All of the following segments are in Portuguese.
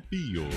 Pio.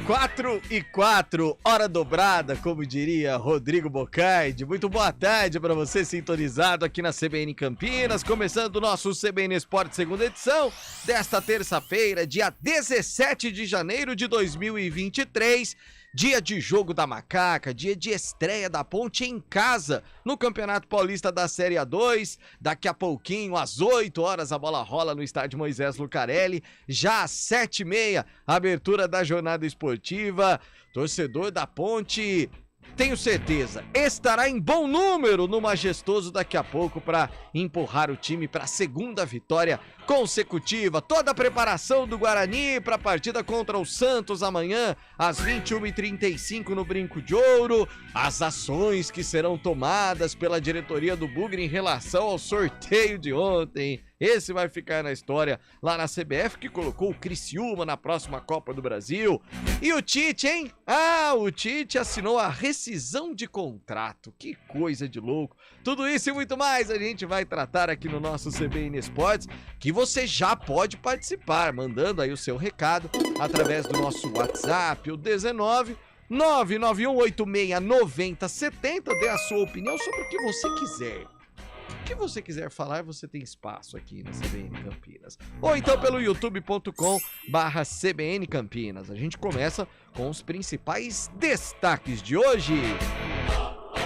4:04, hora dobrada, como diria Rodrigo Bocardi. Muito boa tarde para você sintonizado aqui na CBN Campinas, começando o nosso CBN Esporte segunda edição desta terça-feira, dia 17 de janeiro de 2023. Dia de jogo da Macaca, dia de estreia da Ponte em casa no Campeonato Paulista da Série A2. Daqui a pouquinho, às 8 horas, a bola rola no estádio Moisés Lucarelli. Já às 7h30, abertura da jornada esportiva. Torcedor da Ponte, tenho certeza, estará em bom número no Majestoso daqui a pouco para empurrar o time para a segunda vitória consecutiva. Toda a preparação do Guarani para a partida contra o Santos amanhã às 21h35 no Brinco de Ouro. As ações que serão tomadas pela diretoria do Bugre em relação ao sorteio de ontem. Esse vai ficar na história lá na CBF, que colocou o Criciúma na próxima Copa do Brasil. E o Tite, hein? O Tite assinou a rescisão de contrato. Que coisa de louco. Tudo isso e muito mais a gente vai tratar aqui no nosso CBN Esportes, que você já pode participar, mandando aí o seu recado através do nosso WhatsApp, o 19 991869070. Dê a sua opinião sobre o que você quiser. O que você quiser falar, você tem espaço aqui na CBN Campinas. Ou então pelo youtube.com/CBN Campinas. A gente começa com os principais destaques de hoje.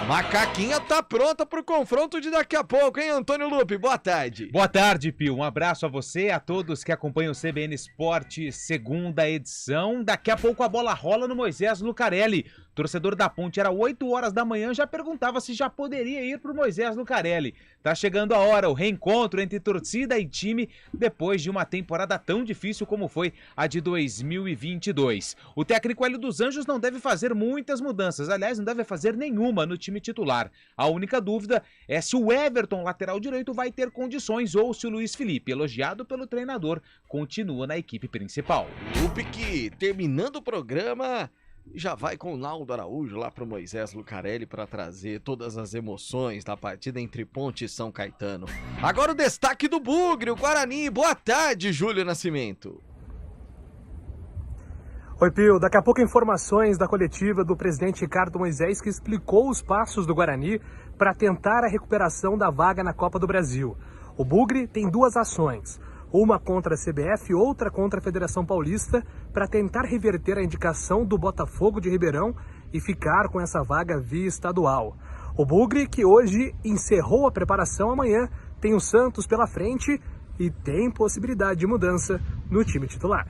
Macaquinha tá pronta pro confronto de daqui a pouco, hein, Antônio Lupe? Boa tarde. Boa tarde, Pio. Um abraço a você e a todos que acompanham o CBN Esporte, segunda edição. Daqui a pouco a bola rola no Moisés Lucarelli. Torcedor da Ponte, era 8 horas da manhã, já perguntava se já poderia ir pro Moisés Lucarelli. Tá chegando a hora, o reencontro entre torcida e time depois de uma temporada tão difícil como foi a de 2022. O técnico Hélio dos Anjos não deve fazer muitas mudanças, aliás, não deve fazer nenhuma no time titular. A única dúvida é se o Everton, lateral direito, vai ter condições ou se o Luiz Felipe, elogiado pelo treinador, continua na equipe principal. Lupe que, terminando o programa, já vai com o Naldo Araújo lá pro Moisés Lucarelli para trazer todas as emoções da partida entre Ponte e São Caetano. Agora o destaque do Bugre, o Guarani. Boa tarde, Júlio Nascimento. Oi, Pio. Daqui a pouco informações da coletiva do presidente Ricardo Moisés, que explicou os passos do Guarani para tentar a recuperação da vaga na Copa do Brasil. O Bugre tem duas ações. Uma contra a CBF e outra contra a Federação Paulista, para tentar reverter a indicação do Botafogo de Ribeirão e ficar com essa vaga via estadual. O Bugre, que hoje encerrou a preparação, amanhã tem o Santos pela frente e tem possibilidade de mudança no time titular.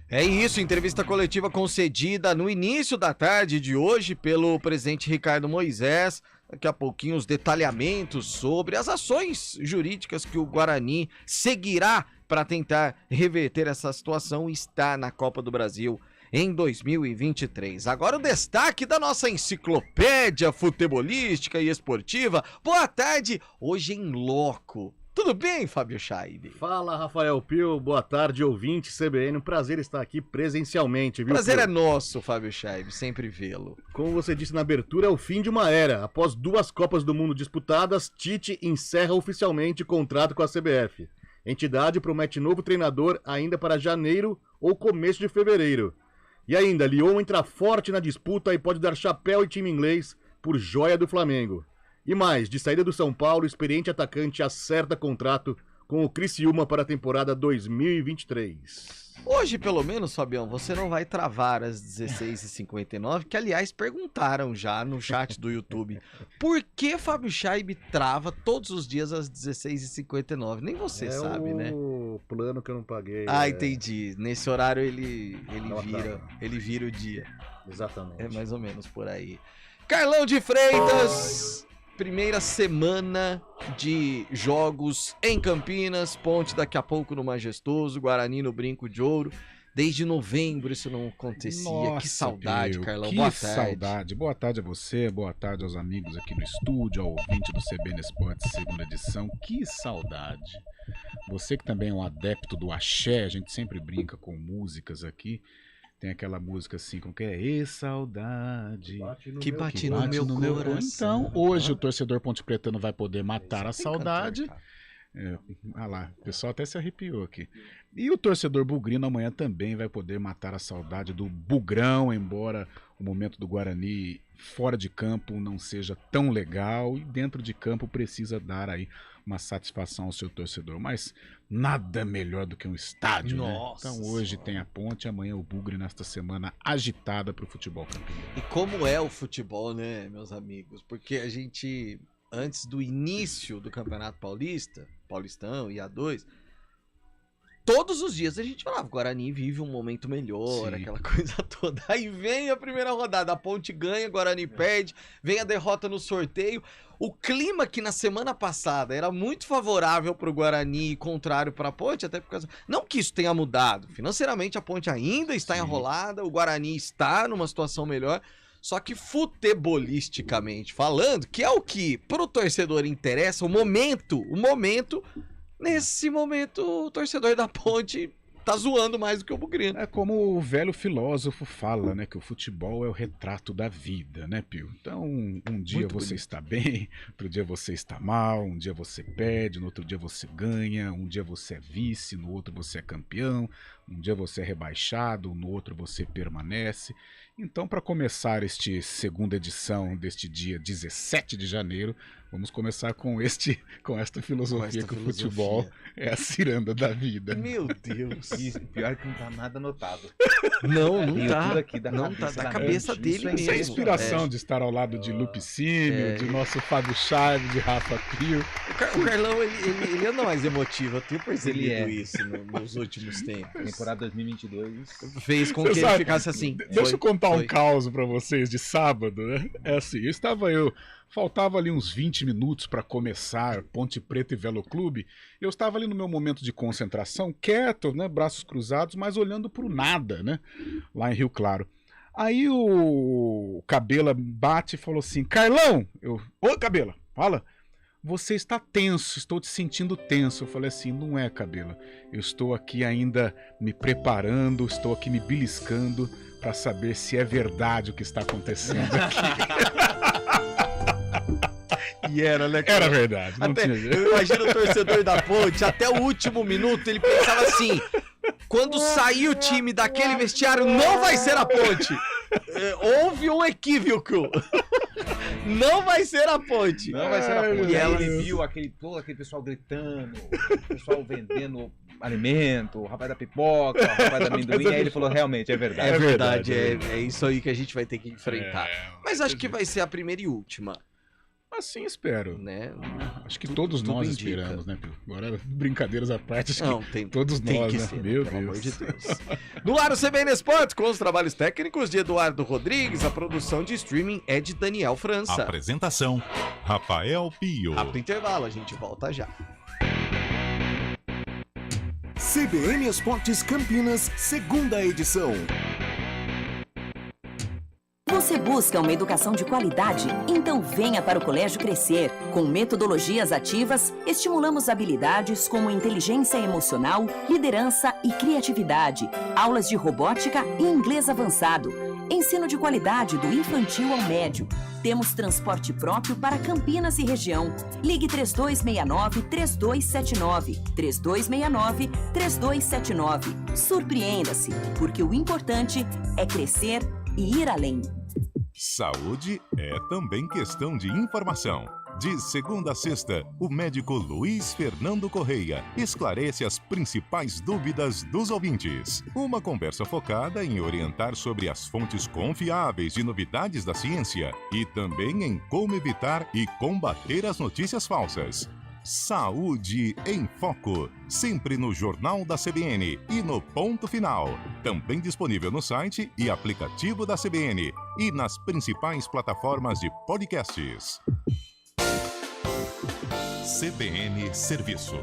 É isso, entrevista coletiva concedida no início da tarde de hoje pelo presidente Ricardo Moisés. Daqui a pouquinho os detalhamentos sobre as ações jurídicas que o Guarani seguirá para tentar reverter essa situação e estar na Copa do Brasil em 2023. Agora o destaque da nossa enciclopédia futebolística e esportiva. Boa tarde, hoje em loco. Tudo bem, Fábio Chaib? Fala, Rafael Pio. Boa tarde, ouvinte CBN. Um prazer estar aqui presencialmente, viu, Prazer Pio? é nosso, Fábio Chaib, sempre vê-lo. Como você disse na abertura, é o fim de uma era. Após 2 Copas do Mundo disputadas, Tite encerra oficialmente o contrato com a CBF. A entidade promete novo treinador ainda para janeiro ou começo de fevereiro. E ainda, Lyon entra forte na disputa e pode dar chapéu e time inglês por joia do Flamengo. E mais, de saída do São Paulo, o experiente atacante acerta contrato com o Criciúma para a temporada 2023. Hoje, pelo menos, Fabião, você não vai travar às 16h59, que, aliás, perguntaram já no chat do YouTube. Por que Fábio Chaib trava todos os dias às 16h59? Nem você sabe, né? É o plano que eu não paguei. Entendi. Nesse horário ele vira o dia. Exatamente. É mais ou menos por aí. Carlão de Freitas... Primeira semana de jogos em Campinas, Ponte daqui a pouco no Majestoso, Guarani no Brinco de Ouro. Desde novembro isso não acontecia. Nossa, que saudade, Pio, Carlão. Que boa tarde. saudade. Boa tarde a você, boa tarde aos amigos aqui no estúdio, ao ouvinte do CBN Esportes segunda edição. Que saudade. Você que também é um adepto do axé, a gente sempre brinca com músicas aqui. Tem aquela música assim, como que é? E saudade. Que bate no meu coração. Então, hoje o torcedor pontepretano vai poder matar a saudade. Lá, o pessoal até se arrepiou aqui. E o torcedor bugrino amanhã também vai poder matar a saudade do bugrão, embora o momento do Guarani fora de campo não seja tão legal e dentro de campo precisa dar aí uma satisfação ao seu torcedor. Mas nada melhor do que um estádio, Nossa, né? Então hoje tem a Ponte, amanhã o Bugre nesta semana agitada para o futebol campeão. E como é o futebol, né, meus amigos? Porque a gente, antes do início do Campeonato Paulistão e A2, todos os dias a gente falava, Guarani vive um momento melhor, Sim. aquela coisa toda. Aí vem a primeira rodada, a Ponte ganha, Guarani perde, vem a derrota no sorteio. O clima que na semana passada era muito favorável para o Guarani e contrário para a Ponte, até por causa... Não que isso tenha mudado, financeiramente a Ponte ainda está enrolada, o Guarani está numa situação melhor, só que futebolisticamente falando, que é o que pro torcedor interessa, o momento... Nesse momento, o torcedor da Ponte tá zoando mais do que o bugrino. É como o velho filósofo fala, né? Que o futebol é o retrato da vida, né, Pio? Então, um dia Muito você bonito. está bem, outro dia você está mal, um dia você perde, no outro dia você ganha, um dia você é vice, no outro você é campeão, um dia você é rebaixado, no outro você permanece. Então, para começar esta segunda edição deste dia 17 de janeiro, vamos começar com esta filosofia que o futebol é a ciranda da vida. Meu Deus. E pior que não tá nada anotado. Não Tem tá. tudo aqui da Não cabeça tá da da cabeça mente. dele Isso é mesmo. Essa é a mesmo. inspiração de estar ao lado de Lupicínio, de nosso Fábio Chaves, de Rafa Pio. O Carlão, ele anda mais emotivo. Eu tenho percebido Ele é. isso nos últimos tempos. Temporada 2022. Fez com Você que sabe, ele ficasse assim. Deixa eu contar foi. um caos pra vocês de sábado, né? É assim, faltava ali uns 20 minutos pra começar Ponte Preta e Velo Clube. Eu estava ali no meu momento de concentração, quieto, né, braços cruzados, mas olhando pro nada, né, lá em Rio Claro. Aí o Cabela bate e falou assim: Carlão! Ô, Cabela, fala. Você está tenso, estou te sentindo tenso. Eu falei assim: não é, Cabela. Eu estou aqui ainda me preparando, estou aqui me beliscando para saber se é verdade o que está acontecendo aqui. E era, né? Era verdade, não Até, tinha jeito. eu imagino o torcedor da Ponte, até o último minuto, ele pensava assim: quando sair o time daquele vestiário, não vai ser a Ponte. Houve um equívoco. Não vai ser a Ponte. Não vai ser a Ai, Ponte. e Aí ela- ele viu todo aquele pessoal gritando, o pessoal vendendo alimento, o rapaz da pipoca, o rapaz da amendoim. Aí ele falou: realmente, é verdade. É verdade, verdade, é isso aí que a gente vai ter que enfrentar. Mas acho que vai ser a primeira e última, Assim espero. né? Acho que todos tudo nós indica. esperamos, né, Pio? Agora, brincadeiras à parte, acho Não, que tem, todos tem nós, que né? ser, Meu pelo amor Deus. de Deus. No ar o CBN Esportes, com os trabalhos técnicos de Eduardo Rodrigues, a produção de streaming é de Daniel França. Apresentação: Rafael Pio. Rápido intervalo, a gente volta já. CBN Esportes Campinas, segunda edição. Você busca uma educação de qualidade? Então venha para o Colégio Crescer. Com metodologias ativas, estimulamos habilidades como inteligência emocional, liderança e criatividade, aulas de robótica e inglês avançado, ensino de qualidade do infantil ao médio. Temos transporte próprio para Campinas e região. Ligue 3269-3279, 3269-3279. Surpreenda-se, porque o importante é crescer e ir além. Saúde é também questão de informação. De segunda a sexta, o médico Luiz Fernando Correia esclarece as principais dúvidas dos ouvintes. Uma conversa focada em orientar sobre as fontes confiáveis de novidades da ciência e também em como evitar e combater as notícias falsas. Saúde em Foco, sempre no Jornal da CBN e no Ponto Final. Também disponível no site e aplicativo da CBN e nas principais plataformas de podcasts. CBN Serviço.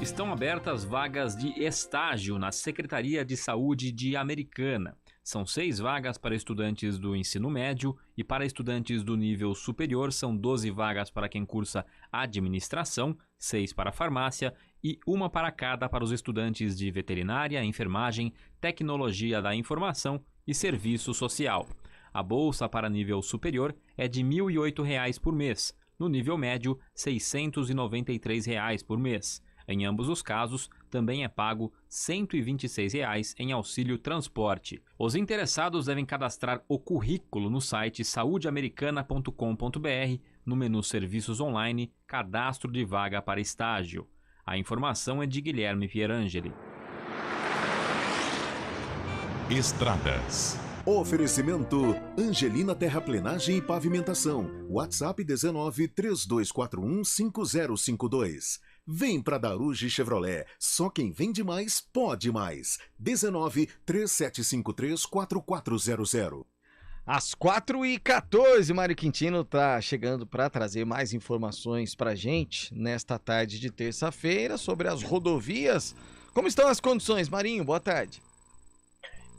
Estão abertas vagas de estágio na Secretaria de Saúde de Americana. São 6 vagas para estudantes do ensino médio e para estudantes do nível superior são 12 vagas para quem cursa administração, 6 para farmácia e 1 para cada para os estudantes de veterinária, enfermagem, tecnologia da informação e serviço social. A bolsa para nível superior é de R$ 1.008 por mês. no nível médio R$ 693 por mês. Em ambos os casos, também é pago R$ 126 em auxílio transporte. Os interessados devem cadastrar o currículo no site saudeamericana.com.br, no menu Serviços Online, Cadastro de Vaga para Estágio. A informação é de Guilherme Pierangeli. Estradas. Oferecimento Angelina Terraplenagem e Pavimentação. WhatsApp 19 3241 5052. Vem pra Daruge Chevrolet. Só quem vende mais, pode mais. 19 3753 4400. Às 4h14, Mário Quintino tá chegando para trazer mais informações pra gente nesta tarde de terça-feira sobre as rodovias. Como estão as condições, Marinho? Boa tarde.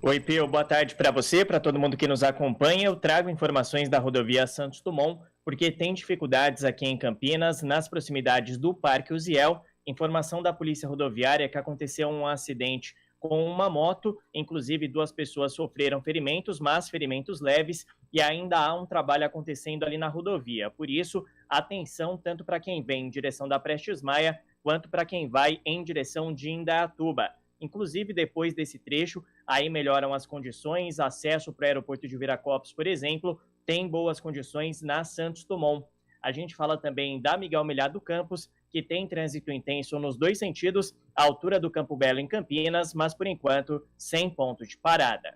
Oi, Pio, boa tarde para você, para todo mundo que nos acompanha. Eu trago informações da rodovia Santos Dumont, porque tem dificuldades aqui em Campinas, nas proximidades do Parque Uziel. Informação da Polícia Rodoviária que aconteceu um acidente com uma moto, inclusive 2 pessoas sofreram ferimentos, mas ferimentos leves, e ainda há um trabalho acontecendo ali na rodovia. Por isso, atenção tanto para quem vem em direção da Prestes Maia, quanto para quem vai em direção de Indaiatuba. Inclusive, depois desse trecho, aí melhoram as condições, acesso para o aeroporto de Viracopos, por exemplo, tem boas condições na Santos Dumont. A gente fala também da Miguel Melhado Campos, que tem trânsito intenso nos 2 sentidos, à altura do Campo Belo em Campinas, mas por enquanto sem ponto de parada.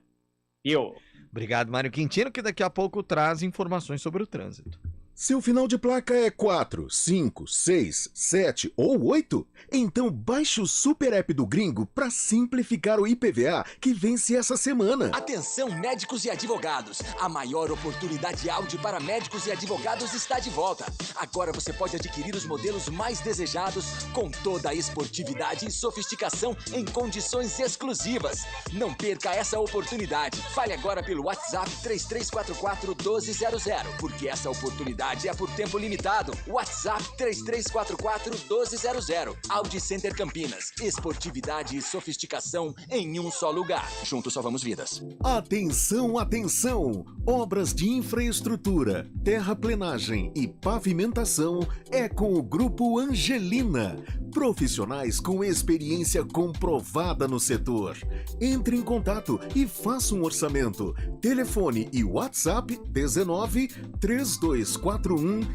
Pio. Obrigado, Mário Quintino, que daqui a pouco traz informações sobre o trânsito. Seu final de placa é 4, 5, 6, 7 ou 8? Então baixe o Super App do Gringo para simplificar o IPVA que vence essa semana. Atenção, médicos e advogados. A maior oportunidade Audi para médicos e advogados está de volta. Agora você pode adquirir os modelos mais desejados com toda a esportividade e sofisticação em condições exclusivas. Não perca essa oportunidade. Fale agora pelo WhatsApp 3344-1200, porque essa oportunidade é por tempo limitado. WhatsApp 3344-1200. Audi Center Campinas. Esportividade e sofisticação em um só lugar. Juntos salvamos vidas. Atenção, atenção! Obras de infraestrutura, terraplenagem e pavimentação é com o Grupo Angelina. Profissionais com experiência comprovada no setor. Entre em contato e faça um orçamento. Telefone e WhatsApp 19 3241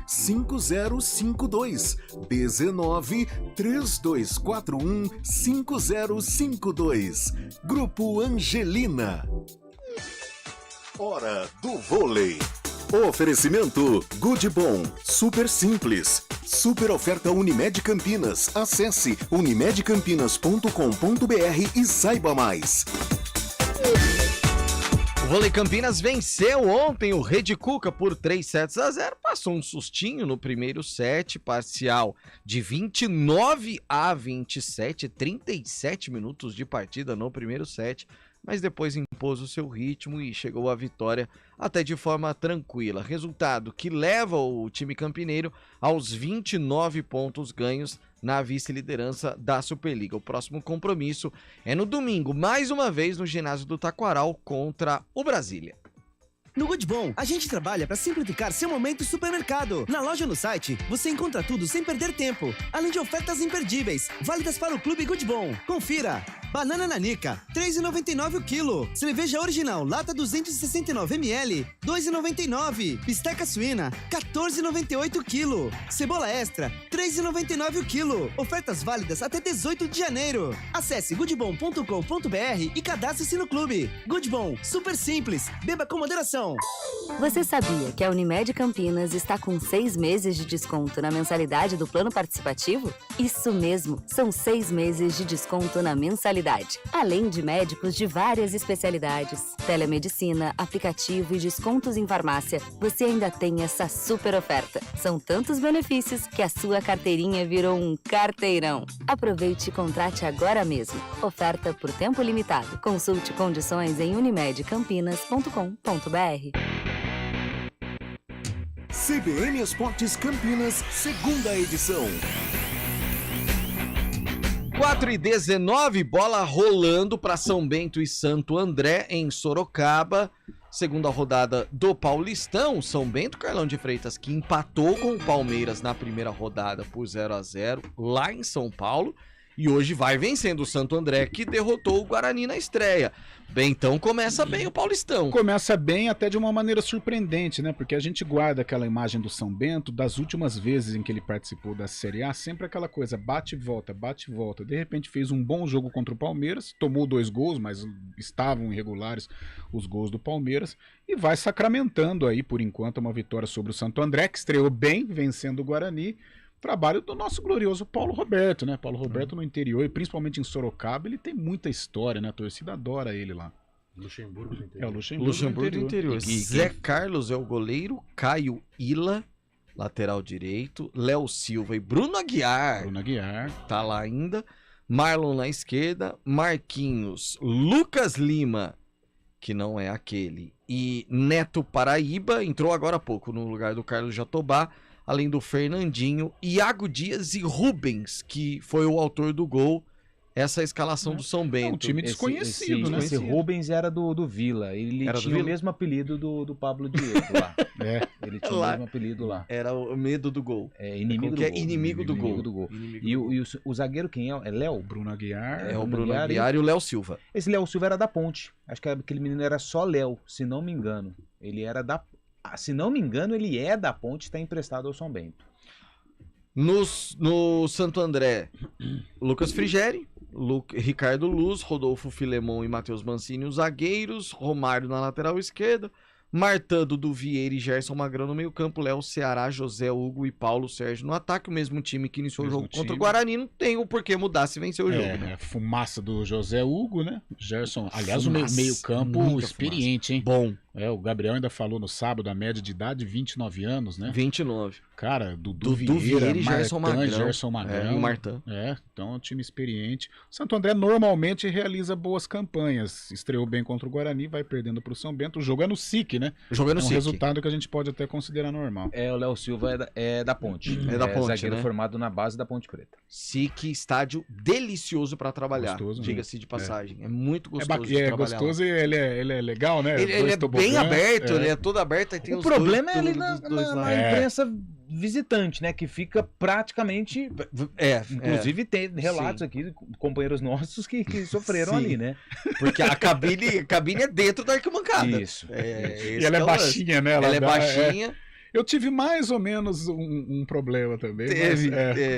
5052. 19 3241 5052. Grupo Angelina. Hora do vôlei. Oferecimento Good Bom, super simples. Super oferta Unimed Campinas. Acesse unimedcampinas.com.br e saiba mais. O Vôlei Campinas venceu ontem o Rede Cuca por 3-0. Passou um sustinho no primeiro set, parcial de 29-27, 37 minutos de partida no primeiro set, mas depois impôs o seu ritmo e chegou à vitória até de forma tranquila. Resultado que leva o time campineiro aos 29 pontos ganhos na vice-liderança da Superliga. O próximo compromisso é no domingo, mais uma vez no ginásio do Taquaral contra o Brasília. No Good Bom, a gente trabalha para simplificar seu momento supermercado. Na loja ou no site, você encontra tudo sem perder tempo, além de ofertas imperdíveis, válidas para o Clube Good Bom. Confira! Banana nanica, R$ 3,99 o quilo. Cerveja original, lata 269ml, R$ 2,99. Bisteca suína, R$ 14,98 o quilo. Cebola extra, R$ 3,99 o quilo. Ofertas válidas até 18 de janeiro. Acesse goodbom.com.br e cadastre-se no clube. Good Bom, super simples. Beba com moderação. Você sabia que a Unimed Campinas está com 6 meses de desconto na mensalidade do plano participativo? Isso mesmo, são 6 meses de desconto na mensalidade. Além de médicos de várias especialidades, telemedicina, aplicativo e descontos em farmácia, você ainda tem essa super oferta. São tantos benefícios que a sua carteirinha virou um carteirão. Aproveite e contrate agora mesmo. Oferta por tempo limitado. Consulte condições em unimedcampinas.com.br. CBN Esportes Campinas, segunda edição. 4h19, bola rolando para São Bento e Santo André, em Sorocaba. Segunda rodada do Paulistão, São Bento, Carlão de Freitas, que empatou com o Palmeiras na primeira rodada por 0-0 lá em São Paulo. E hoje vai vencendo o Santo André, que derrotou o Guarani na estreia. Bentão começa bem o Paulistão. Começa bem até de uma maneira surpreendente, né? Porque a gente guarda aquela imagem do São Bento das últimas vezes em que ele participou da Série A, sempre aquela coisa, bate e volta, bate e volta. De repente fez um bom jogo contra o Palmeiras, tomou 2 gols, mas estavam irregulares os gols do Palmeiras, e vai sacramentando aí, por enquanto, uma vitória sobre o Santo André, que estreou bem, vencendo o Guarani. Trabalho do nosso glorioso Paulo Roberto, né? Paulo Roberto no interior, e principalmente em Sorocaba, ele tem muita história, né? A torcida adora ele lá. Luxemburgo do interior. É o Luxemburgo do interior. Zé Carlos é o goleiro, Caio Ila, lateral direito, Léo Silva e Bruno Aguiar. Tá lá ainda. Marlon na esquerda, Marquinhos, Lucas Lima, que não é aquele, e Neto Paraíba, entrou agora há pouco no lugar do Carlos Jatobá, além do Fernandinho, Iago Dias e Rubens, que foi o autor do gol. Essa é a escalação do São Bento. É um time desconhecido, né? Esse Rubens era do Vila. Ele tinha o mesmo apelido do Pablo Diego lá. Ele tinha o mesmo apelido lá. Era o medo do gol. Inimigo do gol. Inimigo do gol. E o zagueiro quem é? É Léo? Bruno Aguiar. É o Bruno Aguiar e o Léo Silva. Esse Léo Silva era da Ponte. Acho que aquele menino era só Léo, se não me engano. Ele era da... Se não me engano, ele é da Ponte e está emprestado ao São Bento. No Santo André, Lucas Frigeri, Ricardo Luz, Rodolfo Filemon e Matheus Mancini, os zagueiros, Romário na lateral esquerda, Martã, Dudu Vieira e Gerson Magrão no meio campo, Léo Ceará, José Hugo e Paulo Sérgio no ataque, o mesmo time que iniciou o jogo contra o Guarani, não tem o porquê mudar se vencer o jogo. Né? Fumaça do José Hugo, né? Gerson, aliás, o meio campo experiente, hein? Bom. O Gabriel ainda falou no sábado, a média de idade, 29 anos, né? 29. Cara, Dudu Vieira e Gerson Magrão. O Martã. Então é um time experiente. O Santo André normalmente realiza boas campanhas. Estreou bem contra o Guarani, vai perdendo pro São Bento. O jogo é no SIC, né? Jogando um resultado que a gente pode até considerar normal. O Léo Silva é da Ponte. É da Ponte, zagueiro né? formado na base da Ponte Preta. SIC, estádio delicioso pra trabalhar. Diga-se de passagem. É muito gostoso de trabalhar. Gostoso e ele é legal, né? Ele é bem aberto, ele é todo aberto. Aí tem o problema é ali na imprensa visitante, né? Que fica praticamente... Inclusive tem relatos aqui de companheiros nossos que sofreram ali, né? Porque a cabine é dentro da arquibancada. Isso. E ela é baixinha, né? Ela é baixinha. Eu tive mais ou menos um problema também.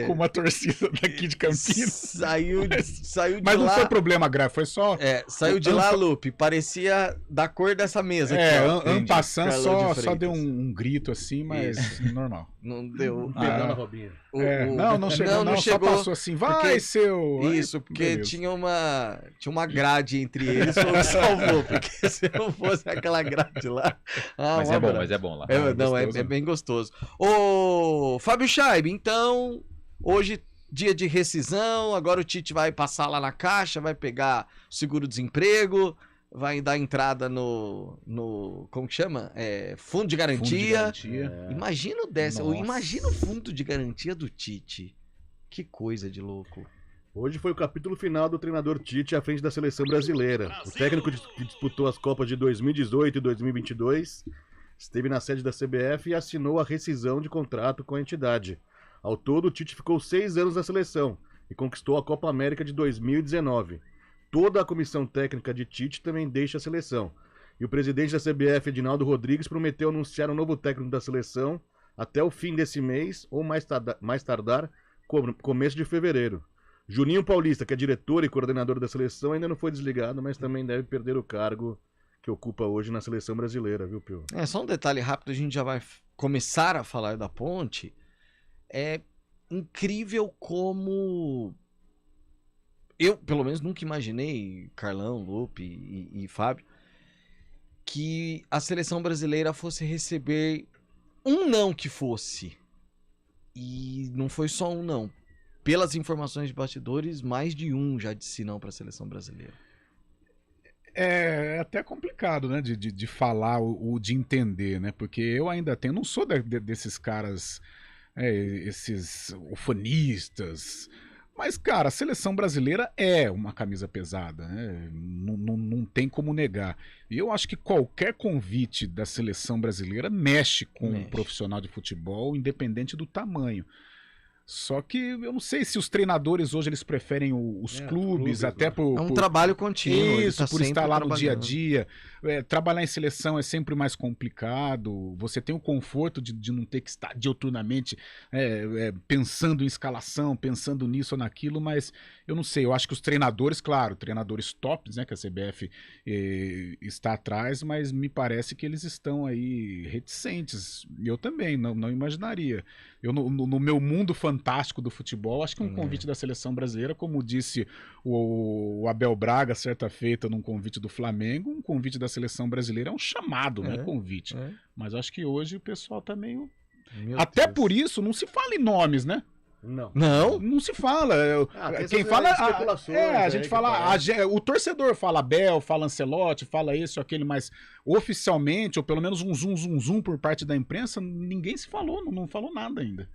Com uma torcida daqui de Campinas. Saiu de mas lá. Não foi problema grave, foi só... saiu de lá, Lupe, parecia da cor dessa mesa. Passando só deu um grito assim, mas normal. Não deu... na Robinha. Não chegou, não, só passou assim, vai seu... Isso, porque tinha uma grade entre eles, foi o que salvou, porque se não fosse aquela grade lá... mas é bom lá. É bem gostoso. Ô, Fábio Scheib, então, hoje dia de rescisão, agora o Tite vai passar lá na caixa, vai pegar o seguro-desemprego, vai dar entrada no como que chama? Fundo de garantia. Imagina o fundo de garantia do Tite. Que coisa de louco. Hoje foi o capítulo final do treinador Tite à frente da seleção brasileira. O técnico que disputou as Copas de 2018 e 2022 esteve na sede da CBF e assinou a rescisão de contrato com a entidade. Ao todo, o Tite ficou 6 anos na seleção e conquistou a Copa América de 2019. Toda a comissão técnica de Tite também deixa a seleção. E o presidente da CBF, Edinaldo Rodrigues, prometeu anunciar um novo técnico da seleção até o fim desse mês ou mais tardar começo de fevereiro. Juninho Paulista, que é diretor e coordenador da seleção, ainda não foi desligado, mas também deve perder o cargo que ocupa hoje na seleção brasileira, viu, Pio? Só um detalhe rápido, a gente já vai começar a falar da Ponte. É incrível como eu, pelo menos, nunca imaginei, Carlão, Lupe e Fábio, que a seleção brasileira fosse receber um não que fosse. E não foi só um não. Pelas informações de bastidores, mais de um já disse não para a seleção brasileira. É até complicado, né, de falar ou de entender, né, porque eu ainda tenho, não sou desses caras, esses ufanistas, Mas, cara, a seleção brasileira é uma camisa pesada, né? Não tem como negar. E eu acho que qualquer convite da seleção brasileira mexe com um profissional de futebol, independente do tamanho. Só que eu não sei se os treinadores hoje eles preferem os clubes, até por... É um trabalho contínuo. Isso, por estar lá no dia a dia. Trabalhar em seleção é sempre mais complicado. Você tem o conforto de não ter que estar diuturnamente pensando em escalação, pensando nisso ou naquilo, mas eu não sei. Eu acho que os treinadores, claro, treinadores tops, né, que a CBF está atrás, mas me parece que eles estão aí reticentes. Eu também, não imaginaria. Eu, no meu mundo fantástico do futebol, acho que um convite da seleção brasileira, como disse o Abel Braga certa feita num convite do Flamengo, um convite da seleção brasileira é um chamado, não é convite. Mas acho que hoje o pessoal tá meio... Até por isso não se fala em nomes, né? Não se fala. Quem fala... a gente fala... o torcedor fala Abel, fala Ancelotti, fala esse ou aquele, mas oficialmente, ou pelo menos um zoom por parte da imprensa, ninguém se falou, não falou nada ainda.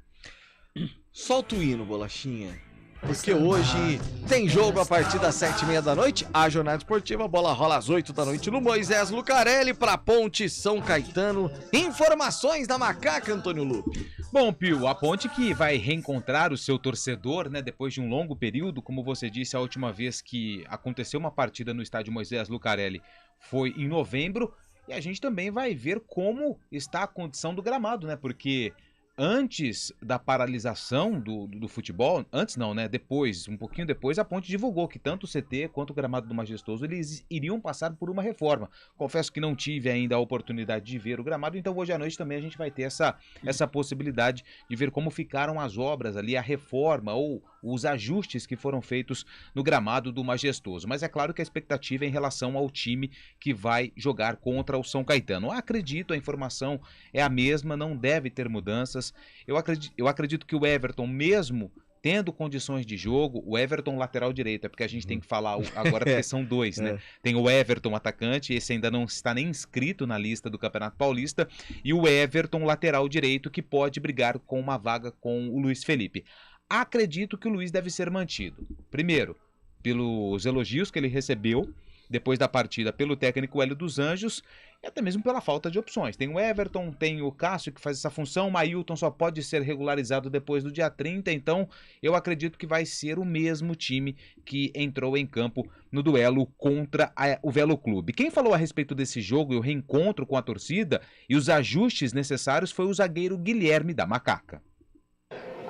Solta o hino, Bolachinha. Porque hoje tem jogo a partir das 7h30 da noite. A jornada esportiva, a bola rola às 8 da noite no Moisés Lucarelli para Ponte São Caetano. Informações da Macaca, Antônio Lupe. Bom, Pio, a Ponte que vai reencontrar o seu torcedor, né, depois de um longo período, como você disse, a última vez que aconteceu uma partida no estádio Moisés Lucarelli foi em novembro. E a gente também vai ver como está a condição do gramado, né, porque... Antes da paralisação do futebol, antes não, né? Depois, um pouquinho depois, a Ponte divulgou que tanto o CT quanto o gramado do Majestoso eles iriam passar por uma reforma. Confesso que não tive ainda a oportunidade de ver o gramado, então hoje à noite também a gente vai ter essa possibilidade de ver como ficaram as obras ali, a reforma ou os ajustes que foram feitos no gramado do Majestoso. Mas é claro que a expectativa é em relação ao time que vai jogar contra o São Caetano. Acredito, a informação é a mesma, não deve ter mudanças. Eu acredito que o Everton, mesmo tendo condições de jogo, o Everton lateral direito, é porque a gente tem que falar agora porque são dois, né? Tem o Everton atacante, esse ainda não está nem inscrito na lista do Campeonato Paulista, e o Everton lateral direito que pode brigar com uma vaga com o Luiz Felipe. Acredito que o Luiz deve ser mantido. Primeiro, pelos elogios que ele recebeu depois da partida pelo técnico Hélio dos Anjos e até mesmo pela falta de opções. Tem o Everton, tem o Cássio que faz essa função, o Mailton só pode ser regularizado depois do dia 30, então eu acredito que vai ser o mesmo time que entrou em campo no duelo contra o Velo Clube. Quem falou a respeito desse jogo e o reencontro com a torcida e os ajustes necessários foi o zagueiro Guilherme da Macaca.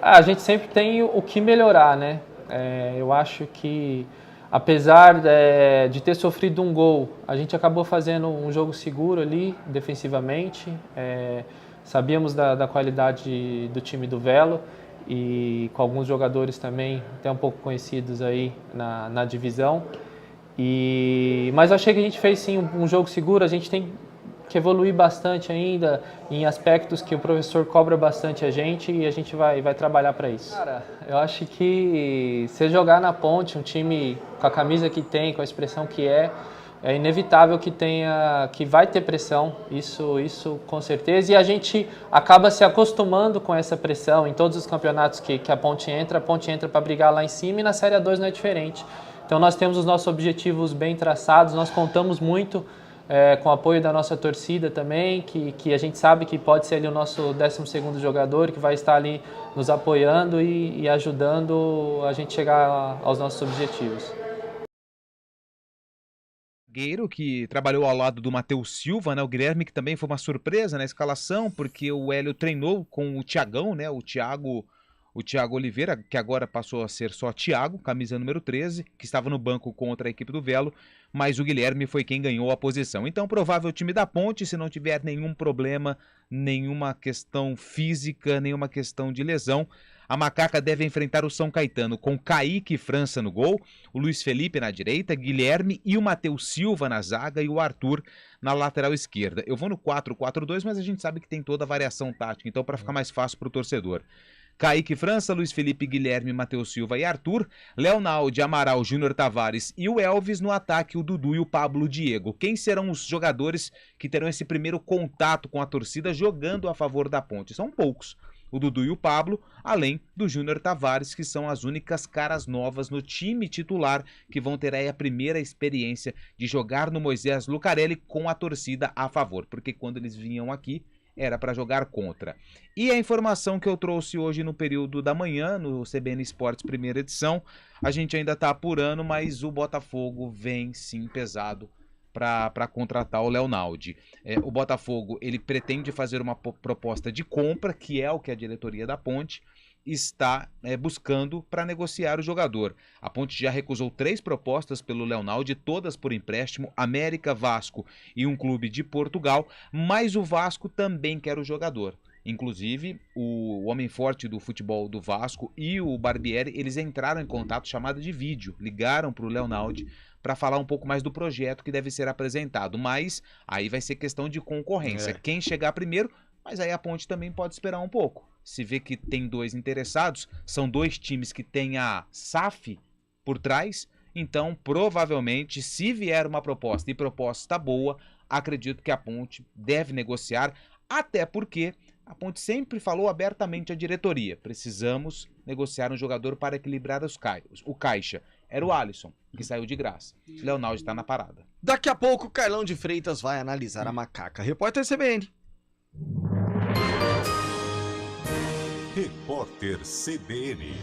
A gente sempre tem o que melhorar, né? Eu acho que, apesar de ter sofrido um gol, a gente acabou fazendo um jogo seguro ali, defensivamente. Sabíamos da qualidade do time do Velo e com alguns jogadores também, até um pouco conhecidos aí na divisão. Mas achei que a gente fez sim um jogo seguro. A gente tem que evoluir bastante ainda em aspectos que o professor cobra bastante a gente e a gente vai trabalhar para isso. Cara, eu acho que se jogar na Ponte, um time com a camisa que tem, com a expressão que é inevitável que vai ter pressão, isso com certeza, e a gente acaba se acostumando com essa pressão em todos os campeonatos que a Ponte entra para brigar lá em cima, e na Série A2 não é diferente. Então nós temos os nossos objetivos bem traçados, nós contamos muito com o apoio da nossa torcida também, que a gente sabe que pode ser ali o nosso 12º jogador, que vai estar ali nos apoiando e ajudando a gente chegar aos nossos objetivos. Zagueiro que trabalhou ao lado do Matheus Silva, né? O Guilherme, que também foi uma surpresa na escalação, porque o Hélio treinou com o Thiagão, né? O Thiago Oliveira, que agora passou a ser só Thiago, camisa número 13, que estava no banco contra a equipe do Velo, mas o Guilherme foi quem ganhou a posição. Então, provável time da Ponte, se não tiver nenhum problema, nenhuma questão física, nenhuma questão de lesão, a Macaca deve enfrentar o São Caetano com Kaique França no gol, o Luiz Felipe na direita, Guilherme e o Matheus Silva na zaga e o Arthur na lateral esquerda. Eu vou no 4-4-2, mas a gente sabe que tem toda a variação tática, então para ficar mais fácil para o torcedor. Kaique França, Luiz Felipe, Guilherme, Matheus Silva e Arthur, Leonaldi, Amaral, Júnior Tavares e o Elvis no ataque, o Dudu e o Pablo Diego. Quem serão os jogadores que terão esse primeiro contato com a torcida jogando a favor da Ponte? São poucos. o Dudu e o Pablo, além do Júnior Tavares, que são as únicas caras novas no time titular que vão ter aí a primeira experiência de jogar no Moisés Lucarelli com a torcida a favor, porque quando eles vinham aqui era para jogar contra. E a informação que eu trouxe hoje no período da manhã, no CBN Esportes primeira edição, a gente ainda está apurando, mas o Botafogo vem sim pesado para contratar o Leonaldi. O Botafogo ele pretende fazer uma proposta de compra, que é o que a diretoria da Ponte está buscando para negociar o jogador. A Ponte já recusou 3 propostas pelo Leonaldi, todas por empréstimo, América, Vasco e um clube de Portugal, mas o Vasco também quer o jogador. Inclusive, o homem forte do futebol do Vasco e o Barbieri, eles entraram em contato, chamada de vídeo, ligaram para o Leonaldi para falar um pouco mais do projeto que deve ser apresentado, mas aí vai ser questão de concorrência, quem chegar primeiro, mas aí a Ponte também pode esperar um pouco. Se vê que tem 2 interessados, são 2 times que têm a SAF por trás, então provavelmente, se vier uma proposta e proposta boa, acredito que a Ponte deve negociar, até porque a Ponte sempre falou abertamente à diretoria, precisamos negociar um jogador para equilibrar o caixa. Era o Alisson, que saiu de graça. Leonaldi está na parada. Daqui a pouco, Carlão de Freitas vai analisar a macaca. Repórter CBN. Repórter CBN.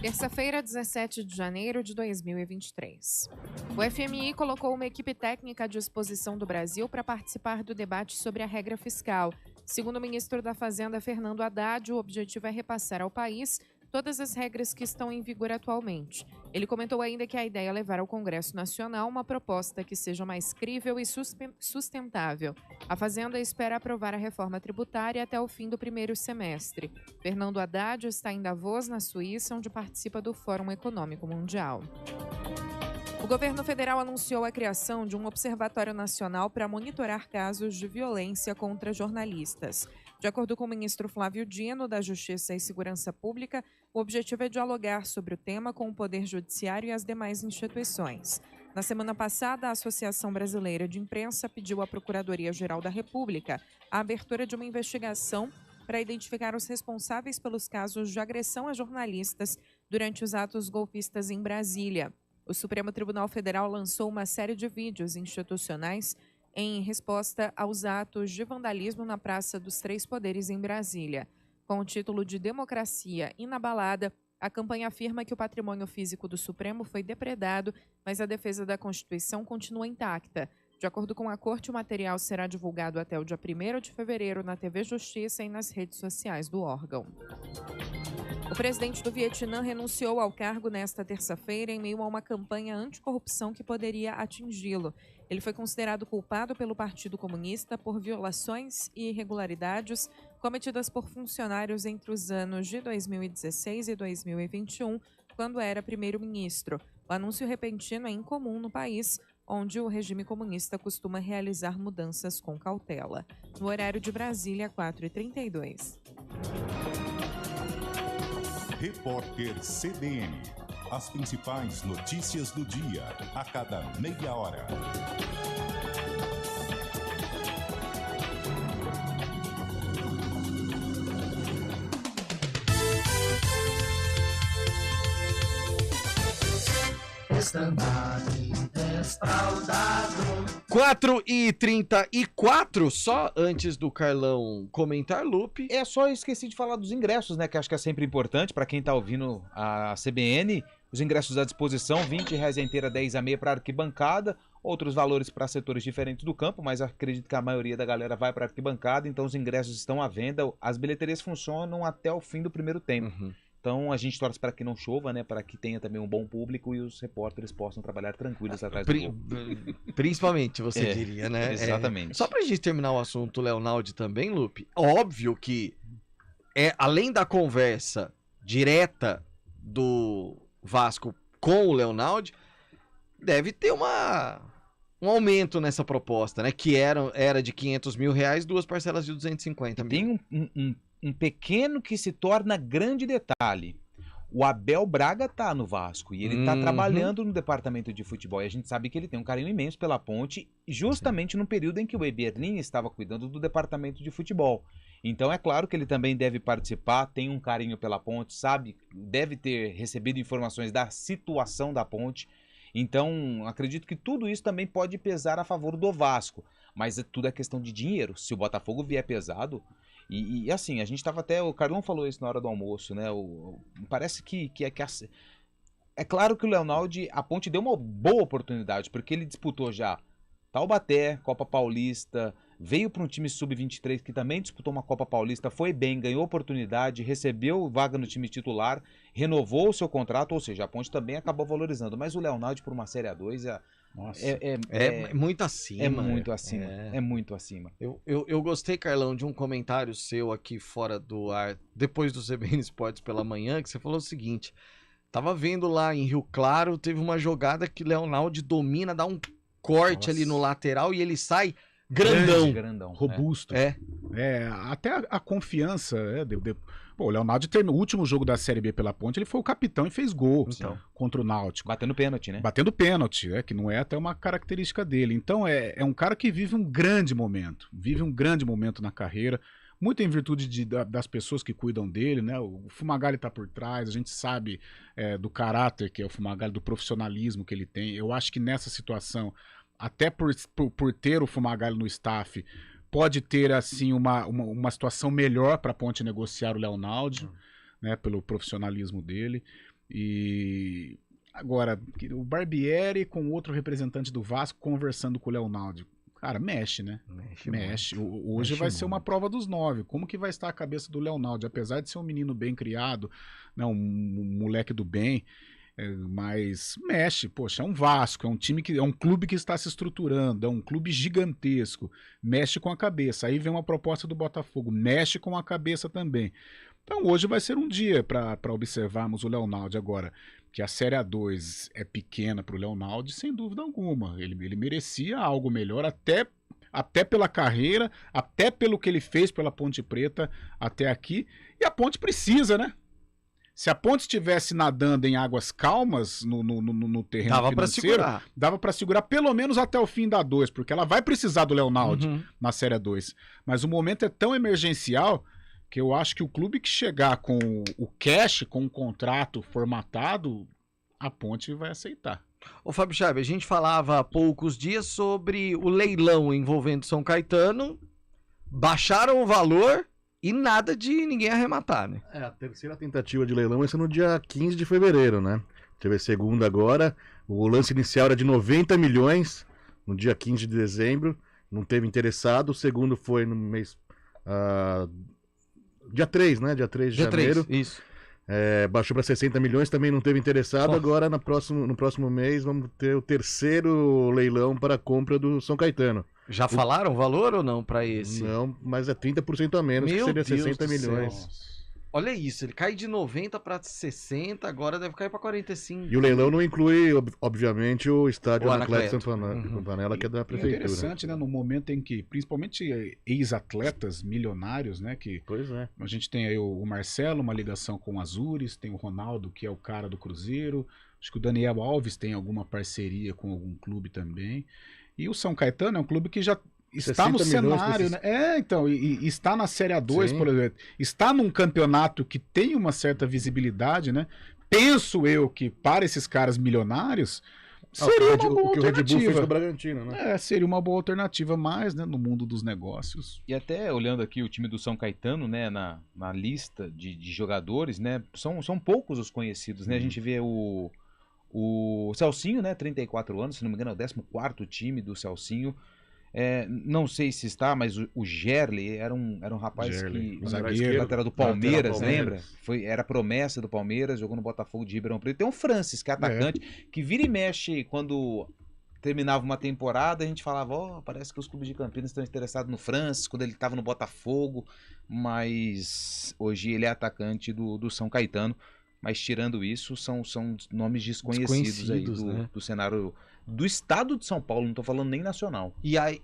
Terça-feira, 17 de janeiro de 2023. O FMI colocou uma equipe técnica à disposição do Brasil para participar do debate sobre a regra fiscal. Segundo o ministro da Fazenda, Fernando Haddad, o objetivo é repassar ao país todas as regras que estão em vigor atualmente. Ele comentou ainda que a ideia é levar ao Congresso Nacional uma proposta que seja mais crível e sustentável. A Fazenda espera aprovar a reforma tributária até o fim do primeiro semestre. Fernando Haddad está em Davos, na Suíça, onde participa do Fórum Econômico Mundial. O governo federal anunciou a criação de um observatório nacional para monitorar casos de violência contra jornalistas. De acordo com o ministro Flávio Dino, da Justiça e Segurança Pública, o objetivo é dialogar sobre o tema com o Poder Judiciário e as demais instituições. Na semana passada, a Associação Brasileira de Imprensa pediu à Procuradoria-Geral da República a abertura de uma investigação para identificar os responsáveis pelos casos de agressão a jornalistas durante os atos golpistas em Brasília. O Supremo Tribunal Federal lançou uma série de vídeos institucionais em resposta aos atos de vandalismo na Praça dos Três Poderes em Brasília. Com o título de Democracia Inabalada, a campanha afirma que o patrimônio físico do Supremo foi depredado, mas a defesa da Constituição continua intacta. De acordo com a Corte, o material será divulgado até o dia 1º de fevereiro na TV Justiça e nas redes sociais do órgão. O presidente do Vietnã renunciou ao cargo nesta terça-feira em meio a uma campanha anticorrupção que poderia atingi-lo. Ele foi considerado culpado pelo Partido Comunista por violações e irregularidades cometidas por funcionários entre os anos de 2016 e 2021, quando era primeiro-ministro. O anúncio repentino é incomum no país, onde o regime comunista costuma realizar mudanças com cautela. No horário de Brasília, 4h32. Repórter CBN. As principais notícias do dia, a cada meia hora. Estandarte respaldado. 4h34, só antes do Carlão comentar, Lupe. É só eu esqueci de falar dos ingressos, né? Que acho que é sempre importante para quem tá ouvindo a CBN. Os ingressos à disposição, R$20 a inteira, 10 a meia para arquibancada, outros valores para setores diferentes do campo, mas acredito que a maioria da galera vai para arquibancada, então os ingressos estão à venda. As bilheterias funcionam até o fim do primeiro tempo. Então a gente torce para que não chova, né? Para que tenha também um bom público e os repórteres possam trabalhar tranquilos atrás do gol. Principalmente, você diria, né? Exatamente. Só pra gente terminar o assunto Leonaldi também, Lupe, óbvio que além da conversa direta do Vasco com o Leonaldi, deve ter uma um aumento nessa proposta, né? Que era de R$500 mil, 2 parcelas de 250 mil. Tem um pequeno que se torna grande detalhe. O Abel Braga tá no Vasco e ele tá trabalhando no departamento de futebol. E a gente sabe que ele tem um carinho imenso pela Ponte, justamente no período em que o Eberlin estava cuidando do departamento de futebol. Então é claro que ele também deve participar, tem um carinho pela Ponte, sabe, deve ter recebido informações da situação da Ponte. Então acredito que tudo isso também pode pesar a favor do Vasco. Mas tudo é questão de dinheiro. Se o Botafogo vier pesado... E assim, a gente tava até... O Carlão falou isso na hora do almoço, né? Parece que é claro que o Leonaldi, a Ponte deu uma boa oportunidade, porque ele disputou já Taubaté, Copa Paulista, veio para um time sub-23 que também disputou uma Copa Paulista, foi bem, ganhou oportunidade, recebeu vaga no time titular, renovou o seu contrato, ou seja, a Ponte também acabou valorizando. Mas o Leonaldi por uma Série A2 é muito acima. É muito acima. É muito acima. Eu gostei, Carlão, de um comentário seu aqui fora do ar, depois do CBN Esportes pela manhã, que você falou o seguinte: tava vendo lá em Rio Claro, teve uma jogada que o Leonaldi domina, dá um corte ali no lateral e ele sai grandão. Robusto. Até a confiança. Pô, o Leonardo no último jogo da Série B pela Ponte, ele foi o capitão e fez gol contra o Náutico. Batendo pênalti, né? Batendo pênalti, que não é até uma característica dele. Então é um cara que vive um grande momento na carreira, muito em virtude das pessoas que cuidam dele, né? O Fumagalli tá por trás, a gente sabe do caráter que é o Fumagalli, do profissionalismo que ele tem. Eu acho que nessa situação, até por ter o Fumagalli no staff, pode ter assim uma situação melhor para a Ponte negociar o Leonaldi, né, pelo profissionalismo dele. E agora, o Barbieri com outro representante do Vasco conversando com o Leonaldi. Cara, mexe, né? Mexe. Hoje vai ser uma prova dos 9. Como que vai estar a cabeça do Leonaldi? Apesar de ser um menino bem criado, né, um moleque do bem, mas mexe, poxa, é um Vasco, é um time que é um clube que está se estruturando, é um clube gigantesco, mexe com a cabeça. Aí vem uma proposta do Botafogo, mexe com a cabeça também. Então hoje vai ser um dia para observarmos o Leonaldi. Agora, que a Série A2 é pequena para o Leonaldi, sem dúvida alguma. Ele merecia algo melhor, até pela carreira, até pelo que ele fez pela Ponte Preta até aqui. E a Ponte precisa, né? Se a Ponte estivesse nadando em águas calmas no terreno financeiro, dava para segurar pelo menos até o fim da 2, porque ela vai precisar do Leonaldi na Série 2. Mas o momento é tão emergencial que eu acho que o clube que chegar com o cash, com o contrato formatado, a Ponte vai aceitar. Ô Fábio Chave, a gente falava há poucos dias sobre o leilão envolvendo São Caetano, baixaram o valor e nada de ninguém arrematar, né? A terceira tentativa de leilão vai ser no dia 15 de fevereiro, né? Teve a segunda agora, o lance inicial era de 90 milhões, no dia 15 de dezembro, não teve interessado, o segundo foi no mês... dia 3, né? Dia 3 de janeiro. 3, isso. Baixou para 60 milhões, também não teve interessado. Agora, no próximo mês, vamos ter o terceiro leilão para a compra do São Caetano. Já falaram o valor ou não para esse? Não, mas é 30% a menos, que seria 60 milhões. Olha isso, ele cai de 90 para 60, agora deve cair para 45. E o leilão não inclui, obviamente, o estádio Anacleto Campanella, que é da prefeitura. É interessante, né, no momento em que, principalmente ex-atletas milionários, né, que a gente tem aí o Marcelo, uma ligação com o Azures, tem o Ronaldo, que é o cara do Cruzeiro, acho que o Daniel Alves tem alguma parceria com algum clube também, e o São Caetano é um clube que já está no cenário, né? Então, e está na Série A2, por exemplo. Está num campeonato que tem uma certa visibilidade, né? Penso eu que para esses caras milionários seria uma boa alternativa. O que o Red Bull fez com o Bragantino, né? Seria uma boa alternativa mais, né, no mundo dos negócios. E até olhando aqui o time do São Caetano, né, na lista de jogadores, né, são poucos os conhecidos, né? A gente vê o Celcinho, né, 34 anos, se não me engano é o 14º time do Celcinho. Não sei se está, mas o Gerli era um rapaz que lateral do Palmeiras, lembra? Era promessa do Palmeiras, jogou no Botafogo de Ribeirão Preto. Tem um Francis, que é atacante, que vira e mexe quando terminava uma temporada, a gente falava, parece que os clubes de Campinas estão interessados no Francis, quando ele estava no Botafogo, mas hoje ele é atacante do São Caetano. mas tirando isso, são nomes desconhecidos aí né? do cenário do estado de São Paulo, não tô falando nem nacional. E aí,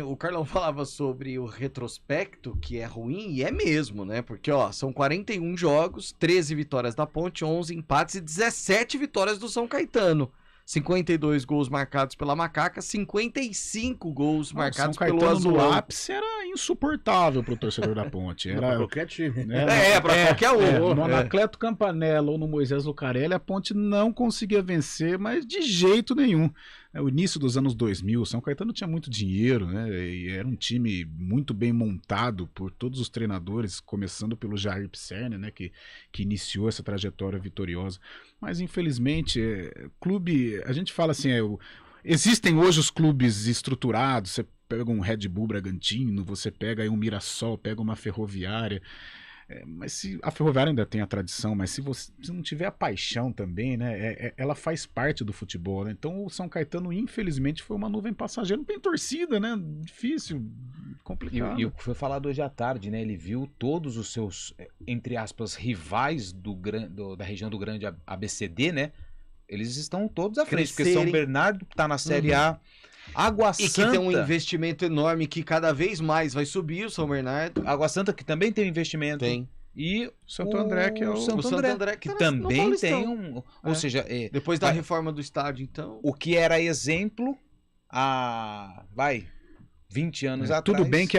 o Carlão falava sobre o retrospecto, que é ruim, e é mesmo, né? Porque, ó, são 41 jogos, 13 vitórias da Ponte, 11 empates e 17 vitórias do São Caetano. 52 gols marcados pela Macaca, 55 gols marcados pelo Azulão. No ápice era insuportável pro torcedor da Ponte. Era pra qualquer time. Pra qualquer um. No Anacleto Campanella ou no Moisés Lucarelli, a Ponte não conseguia vencer, mas de jeito nenhum. O início dos anos 2000, São Caetano tinha muito dinheiro, né? E era um time muito bem montado por todos os treinadores, começando pelo Jair Pisserni, né? Que iniciou essa trajetória vitoriosa. Mas, infelizmente, clube... A gente fala assim, existem hoje os clubes estruturados, você pega um Red Bull Bragantino, você pega aí um Mirassol, pega uma Ferroviária... mas se a Ferroviária ainda tem a tradição, mas se você não tiver a paixão também, né, ela faz parte do futebol, né? Então o São Caetano, infelizmente, foi uma nuvem passageira, não tem torcida, né? Difícil, complicado. E o que foi falado hoje à tarde, né? Ele viu todos os seus, entre aspas, rivais da região do Grande ABCD, né? Eles estão todos à frente, porque São Bernardo tá na Série A. Água Santa. E que tem um investimento enorme que cada vez mais vai subir, o São Bernardo. Água Santa, que também tem um investimento. Tem. E o Santo André, que é o Santo André, que também tem um... Ou seja... depois da reforma do estádio, então... O que era exemplo há... 20 anos atrás. Tudo bem que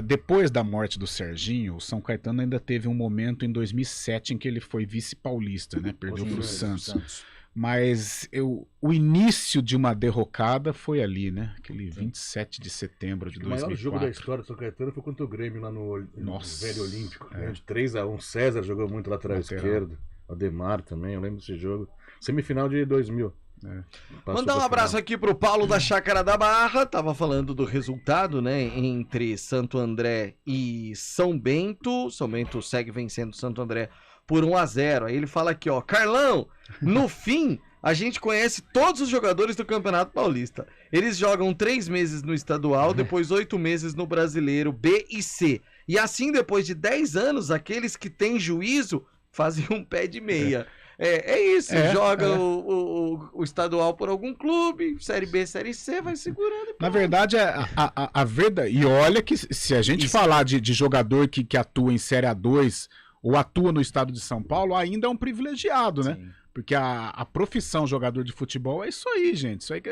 depois da morte do Serginho, o São Caetano ainda teve um momento em 2007 em que ele foi vice-paulista, né? Perdeu para o Santos. Mas o início de uma derrocada foi ali, né? Aquele 27 de setembro de 2004. O maior jogo da história do São Caetano foi contra o Grêmio lá no Velho Olímpico. De 3-1. César jogou muito lateral esquerdo. Ademar também, eu lembro desse jogo. Semifinal de 2000. Mandar um abraço aqui pro Paulo da Chácara da Barra. Tava falando do resultado, né? Entre Santo André e São Bento. São Bento segue vencendo Santo André por 1-0. Aí ele fala aqui, ó, Carlão, no fim, a gente conhece todos os jogadores do Campeonato Paulista. Eles jogam 3 meses no estadual, depois 8 meses no Brasileiro B e C. E assim, depois de 10 anos, aqueles que têm juízo fazem um pé de meia. Joga o estadual por algum clube, Série B, Série C, vai segurando. Na verdade, a verdade... E olha que se a gente falar de jogador que atua em Série A2... ou atua no estado de São Paulo, ainda é um privilegiado, né? Porque a profissão jogador de futebol é isso aí, gente. Isso aí que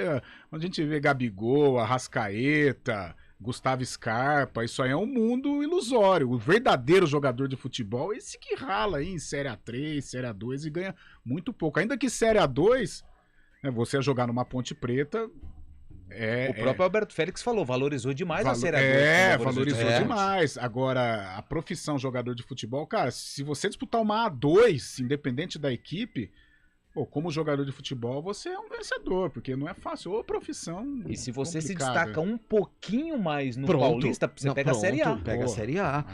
quando a gente vê Gabigol, Arrascaeta, Gustavo Scarpa, isso aí é um mundo ilusório. O verdadeiro jogador de futebol é esse que rala aí em Série A3, Série A2 e ganha muito pouco. Ainda que Série A2, né, você jogar numa Ponte Preta... O próprio Alberto Félix falou, valorizou demais a Série A2. Valorizou demais. Agora, a profissão jogador de futebol, cara, se você disputar uma A2, independente da equipe, como jogador de futebol, você é um vencedor, porque não é fácil. Ou profissão E se você se destaca um pouquinho mais no Paulista, você pega a Série A. Pega a Série A.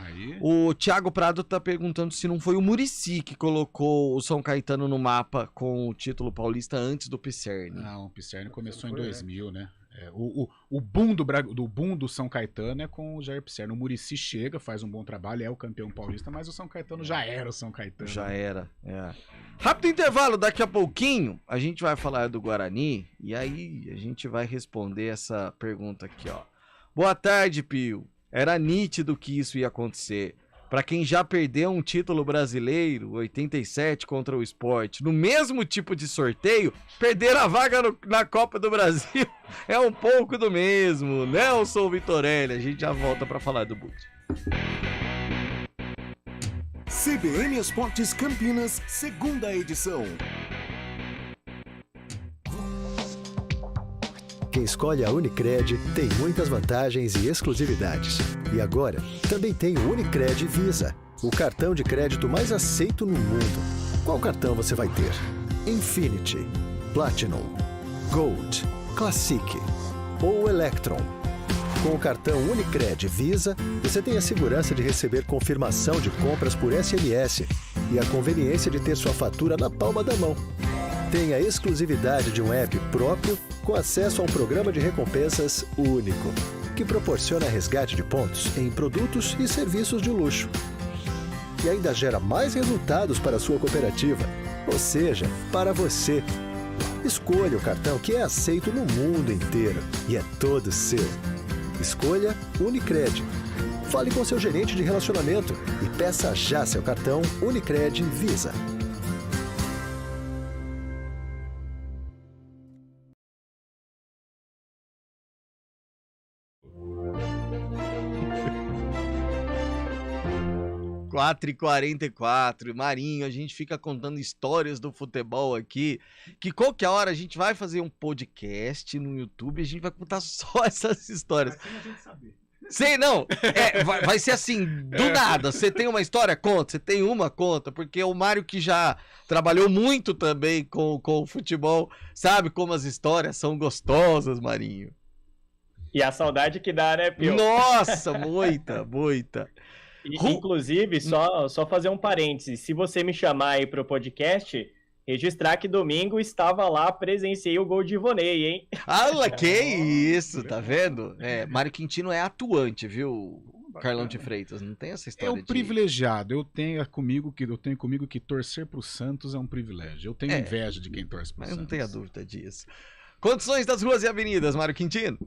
O Thiago Prado tá perguntando se não foi o Muricy que colocou o São Caetano no mapa com o título paulista antes do Pisserni. Não, o Pisserni começou em 2000, né? O boom do São Caetano é com o Jair Pisserni. O Muricy chega, faz um bom trabalho, é o campeão paulista, mas o São Caetano já era o São Caetano. Já era, Rápido intervalo, daqui a pouquinho a gente vai falar do Guarani e aí a gente vai responder essa pergunta aqui, ó. Boa tarde, Pio. Era nítido que isso ia acontecer. Pra quem já perdeu um título brasileiro, 87 contra o Sport, no mesmo tipo de sorteio, perder a vaga na Copa do Brasil é um pouco do mesmo. Nelson Vitorelli, a gente já volta pra falar do Bute. CBN Esportes Campinas, segunda edição. Quem escolhe a Unicred tem muitas vantagens e exclusividades. E agora, também tem o Unicred Visa, o cartão de crédito mais aceito no mundo. Qual cartão você vai ter? Infinity, Platinum, Gold, Classic ou Electron? Com o cartão Unicred Visa, você tem a segurança de receber confirmação de compras por SMS e a conveniência de ter sua fatura na palma da mão. Tem a exclusividade de um app próprio com acesso a um programa de recompensas único, que proporciona resgate de pontos em produtos e serviços de luxo. e ainda gera mais resultados para a sua cooperativa, ou seja, para você. Escolha o cartão que é aceito no mundo inteiro e é todo seu. Escolha Unicred. Fale com seu gerente de relacionamento e peça já seu cartão Unicred Visa. Quatro e 44, Marinho, a gente fica contando histórias do futebol aqui, que qualquer hora a gente vai fazer um podcast no YouTube e a gente vai contar só essas histórias. Sei, não, vai ser assim, do nada, você tem uma história, conta, você tem uma, conta, porque o Mário que já trabalhou muito também com o futebol, sabe como as histórias são gostosas, Marinho. E a saudade que dá, né, Pio? Nossa, muita. Inclusive, só fazer um parênteses, se você me chamar aí pro podcast, registrar que domingo estava lá, presenciei o gol de Ivonei, hein? Olha, que isso, tá vendo? Mário Quintino é atuante, viu, Carlão de Freitas, não tem essa história É um privilegiado, eu tenho comigo que torcer pro Santos é um privilégio, eu tenho inveja de quem torce pro mas Santos. não tenha dúvida disso. Condições das ruas e avenidas, Mário Quintino?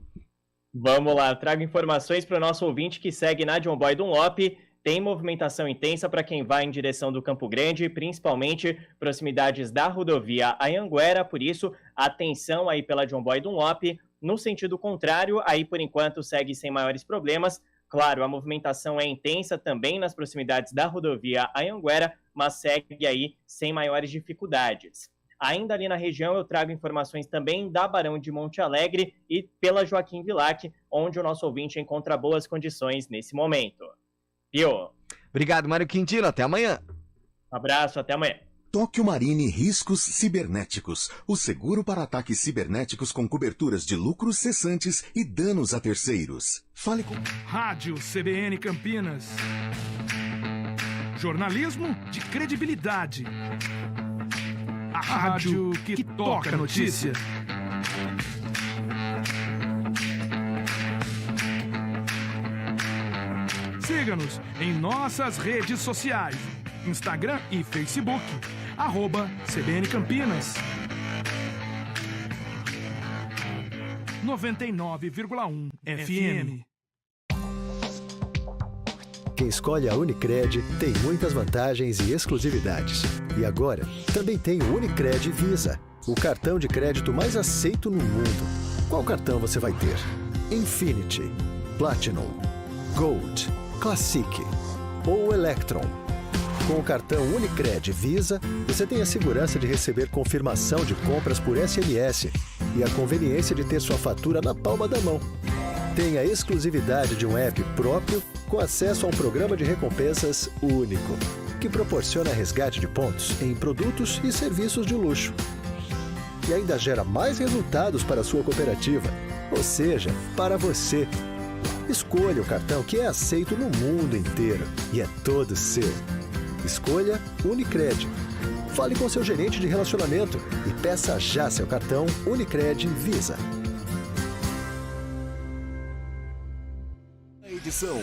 Vamos lá, trago informações para o nosso ouvinte que segue na John Boy Dunlop. Tem movimentação intensa para quem vai em direção do Campo Grande, principalmente proximidades da rodovia Anhanguera, por isso, atenção aí pela John Boy Dunlop. No sentido contrário, aí por enquanto segue sem maiores problemas. Claro, a movimentação é intensa também nas proximidades da rodovia Anhanguera, mas segue aí sem maiores dificuldades. Ainda ali na região eu trago informações também da Barão de Monte Alegre e pela Joaquim Vilac, onde o nosso ouvinte encontra boas condições nesse momento. Pio. Obrigado, Mário Quintino. Até amanhã. Abraço, até amanhã. Tóquio Marine Riscos Cibernéticos. O seguro para ataques cibernéticos com coberturas de lucros cessantes e danos a terceiros. Fale com... Rádio CBN Campinas. Jornalismo de credibilidade. A rádio que toca a notícia. Siga-nos em nossas redes sociais, Instagram e Facebook, @CBN Campinas. 99,1 FM. Quem escolhe a Unicred tem muitas vantagens e exclusividades. E agora, também tem o Unicred Visa, o cartão de crédito mais aceito no mundo. Qual cartão você vai ter? Infinity, Platinum, Gold, Classic ou Electron. Com o cartão Unicred Visa, você tem a segurança de receber confirmação de compras por SMS e a conveniência de ter sua fatura na palma da mão. Tem a exclusividade de um app próprio com acesso a um programa de recompensas único, que proporciona resgate de pontos em produtos e serviços de luxo. E ainda gera mais resultados para a sua cooperativa, ou seja, para você. Escolha o cartão que é aceito no mundo inteiro e é todo seu. Escolha Unicred. Fale com seu gerente de relacionamento e peça já seu cartão Unicred Visa. Edição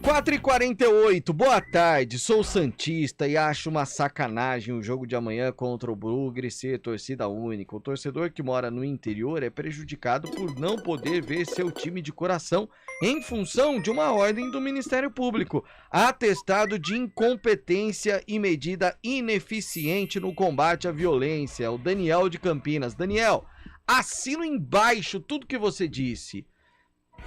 4h48, boa tarde, sou santista e acho uma sacanagem o jogo de amanhã contra o Bugre ser torcida única. O torcedor que mora no interior é prejudicado por não poder ver seu time de coração em função de uma ordem do Ministério Público, atestado de incompetência e medida ineficiente no combate à violência. O Daniel de Campinas. Daniel, assino embaixo tudo que você disse.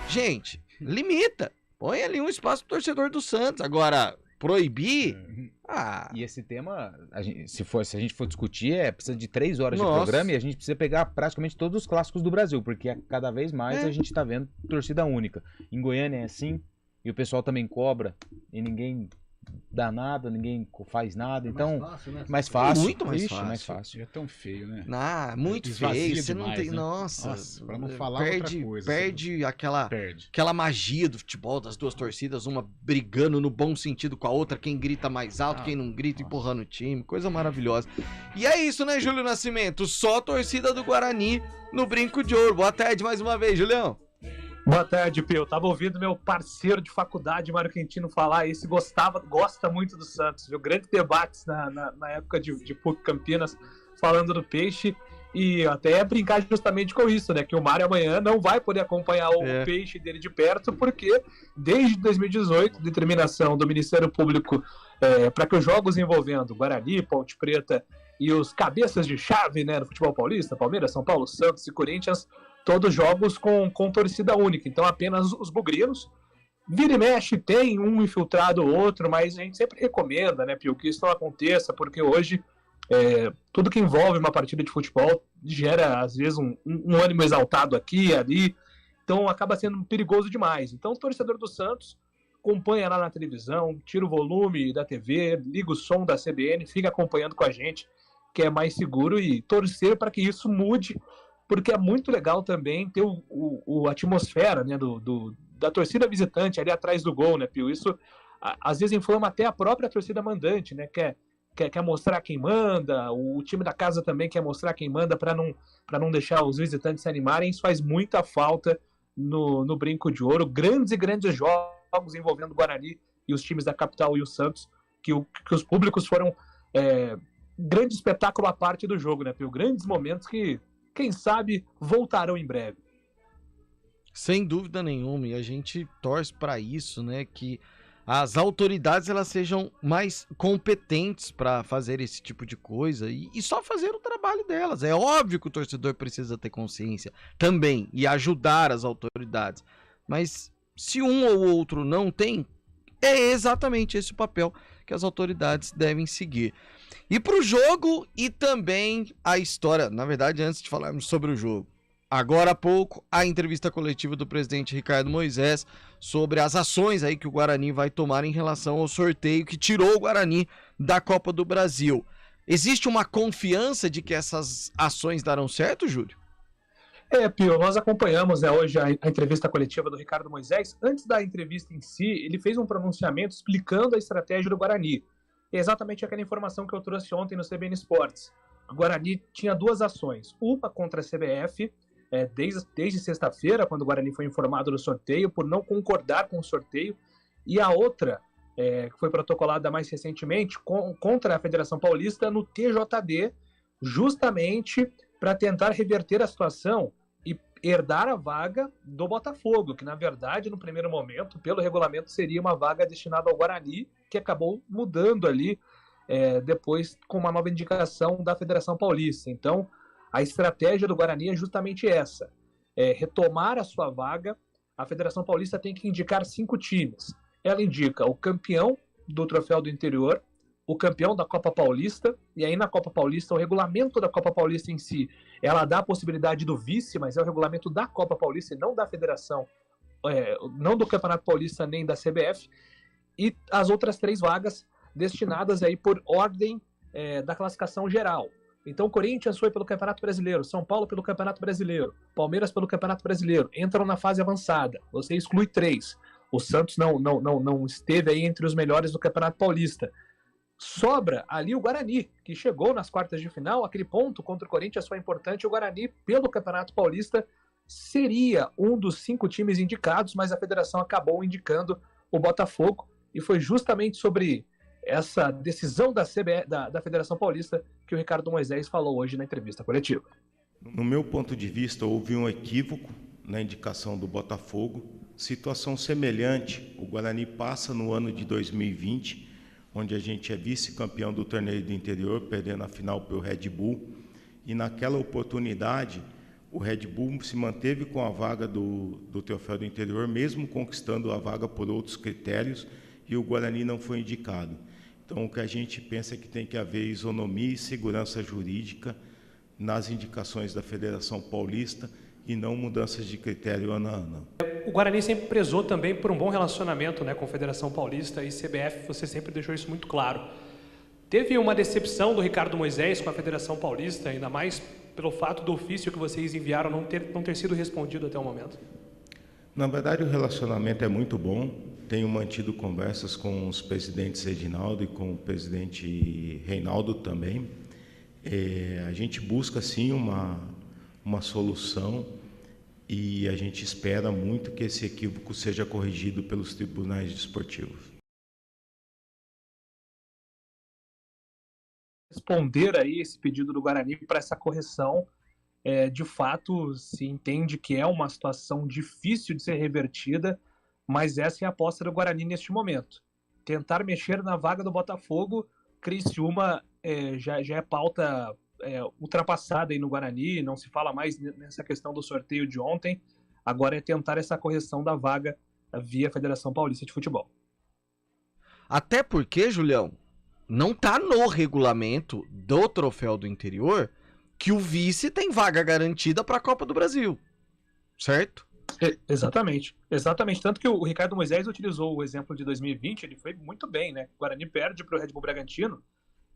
Gente, limita. Põe ali um espaço pro torcedor do Santos. Agora, proibir... E esse tema, se a gente for discutir, precisa de 3 horas de programa e a gente precisa pegar praticamente todos os clássicos do Brasil, porque cada vez mais a gente tá vendo torcida única. Em Goiânia é assim, e o pessoal também cobra, e ninguém dá nada, ninguém faz nada, então... Mais fácil, né? Mais fácil. Muito mais fácil. Mais fácil. É tão feio, né? Muito feio, você demais, não tem... Né? Nossa, pra não falar perde, outra coisa. Perde aquela magia do futebol, das duas torcidas, uma brigando no bom sentido com a outra, quem grita mais alto, quem não grita, empurrando o time, coisa maravilhosa. E é isso, né, Júlio Nascimento? Só a torcida do Guarani no Brinco de Ouro. Boa tarde mais uma vez, Julião. Boa tarde, Pio. Eu tava ouvindo meu parceiro de faculdade, Mário Quintino, falar isso. Gosta muito do Santos, viu? Grandes debates na época de PUC Campinas, falando do Peixe. E até brincar justamente com isso, né? Que o Mário amanhã não vai poder acompanhar o Peixe dele de perto, porque desde 2018, determinação do Ministério Público para que os jogos envolvendo Guarani, Ponte Preta e os cabeças de chave, né, no futebol paulista, Palmeiras, São Paulo, Santos e Corinthians, todos jogos com torcida única. Então apenas os bugrinos. Vira e mexe, tem um infiltrado ou outro, mas a gente sempre recomenda, né, Pio, que isso não aconteça, porque hoje tudo que envolve uma partida de futebol gera, às vezes, um ânimo exaltado aqui e ali. Então acaba sendo perigoso demais. Então o torcedor do Santos acompanha lá na televisão, tira o volume da TV, liga o som da CBN, fica acompanhando com a gente, que é mais seguro, e torcer para que isso mude, porque é muito legal também ter a atmosfera, né, da torcida visitante ali atrás do gol, né, Pio? Isso às vezes inflama até a própria torcida mandante, né? Quer mostrar quem manda, o time da casa também quer mostrar quem manda para não deixar os visitantes se animarem. Isso faz muita falta no Brinco de Ouro. Grandes e grandes jogos envolvendo o Guarani e os times da capital e o Santos, que os públicos foram grande espetáculo à parte do jogo, né, Pio? Grandes momentos que, quem sabe, voltarão em breve. Sem dúvida nenhuma, e a gente torce para isso, né, que as autoridades elas sejam mais competentes para fazer esse tipo de coisa e só fazer o trabalho delas. É óbvio que o torcedor precisa ter consciência também e ajudar as autoridades, mas se um ou outro não tem, é exatamente esse o papel que as autoridades devem seguir. E para o jogo e também a história, na verdade, antes de falarmos sobre o jogo, agora há pouco, a entrevista coletiva do presidente Ricardo Moisés sobre as ações aí que o Guarani vai tomar em relação ao sorteio que tirou o Guarani da Copa do Brasil. Existe uma confiança de que essas ações darão certo, Júlio? Pio, nós acompanhamos, né, hoje a entrevista coletiva do Ricardo Moisés. Antes da entrevista em si, ele fez um pronunciamento explicando a estratégia do Guarani. É exatamente aquela informação que eu trouxe ontem no CBN Esportes. O Guarani tinha duas ações. Uma contra a CBF, desde sexta-feira, quando o Guarani foi informado do sorteio, por não concordar com o sorteio, e a outra, que foi protocolada mais recentemente, contra a Federação Paulista no TJD, justamente para tentar reverter a situação e herdar a vaga do Botafogo, que na verdade, no primeiro momento, pelo regulamento, seria uma vaga destinada ao Guarani, que acabou mudando ali depois com uma nova indicação da Federação Paulista. Então, a estratégia do Guarani é justamente essa, retomar a sua vaga. A Federação Paulista tem que indicar 5 times. Ela indica o campeão do Troféu do Interior, o campeão da Copa Paulista, e aí na Copa Paulista, o regulamento da Copa Paulista em si, ela dá a possibilidade do vice, mas é o regulamento da Copa Paulista e não da Federação, não do Campeonato Paulista nem da CBF, e as outras 3 vagas destinadas aí por ordem da classificação geral. Então, Corinthians foi pelo Campeonato Brasileiro, São Paulo pelo Campeonato Brasileiro, Palmeiras pelo Campeonato Brasileiro, entram na fase avançada, você exclui 3. O Santos não esteve aí entre os melhores do Campeonato Paulista. Sobra ali o Guarani, que chegou nas quartas de final. Aquele ponto contra o Corinthians foi importante. O Guarani, pelo Campeonato Paulista, seria um dos 5 times indicados, mas a federação acabou indicando o Botafogo, e foi justamente sobre essa decisão da Federação Paulista que o Ricardo Moisés falou hoje na entrevista coletiva. No meu ponto de vista, houve um equívoco na indicação do Botafogo. Situação semelhante, o Guarani passa no ano de 2020, onde a gente é vice-campeão do torneio do interior, perdendo a final pelo Red Bull. E naquela oportunidade, o Red Bull se manteve com a vaga do troféu do interior, mesmo conquistando a vaga por outros critérios, e o Guarani não foi indicado. Então, o que a gente pensa é que tem que haver isonomia e segurança jurídica nas indicações da Federação Paulista e não mudanças de critério ano a ano. O Guarani sempre prezou também por um bom relacionamento, né, com a Federação Paulista e CBF, você sempre deixou isso muito claro. Teve uma decepção do Ricardo Moisés com a Federação Paulista, ainda mais pelo fato do ofício que vocês enviaram não ter sido respondido até o momento? Na verdade, o relacionamento é muito bom. Tenho mantido conversas com os presidentes Reginaldo e com o presidente Reinaldo também. A gente busca, sim, uma solução. e a gente espera muito que esse equívoco seja corrigido pelos tribunais desportivos. Responder aí esse pedido do Guarani para essa correção, de fato se entende que é uma situação difícil de ser revertida, mas essa é a aposta do Guarani neste momento. Tentar mexer na vaga do Botafogo, Criciúma já é pauta ultrapassada aí no Guarani, não se fala mais nessa questão do sorteio de ontem, agora é tentar essa correção da vaga via Federação Paulista de Futebol. Até porque, Julião, não tá no regulamento do Troféu do Interior que o vice tem vaga garantida para a Copa do Brasil, certo? Exatamente. Tanto que o Ricardo Moisés utilizou o exemplo de 2020, ele foi muito bem, né? O Guarani perde para o Red Bull Bragantino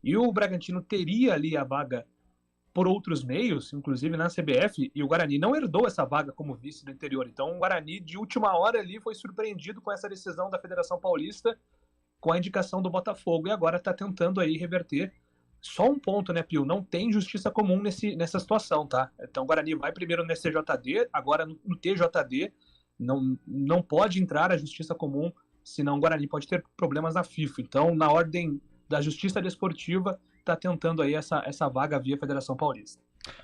e o Bragantino teria ali a vaga por outros meios, inclusive na CBF, e o Guarani não herdou essa vaga como vice do Interior. Então o Guarani, de última hora ali, foi surpreendido com essa decisão da Federação Paulista, com a indicação do Botafogo, e agora está tentando aí reverter. Só um ponto, né, Pio? Não tem justiça comum nessa situação, tá? Então o Guarani vai primeiro no STJD, agora no TJD, não pode entrar a justiça comum, senão o Guarani pode ter problemas na FIFA. Então, na ordem da justiça desportiva, está tentando aí essa vaga via Federação Paulista.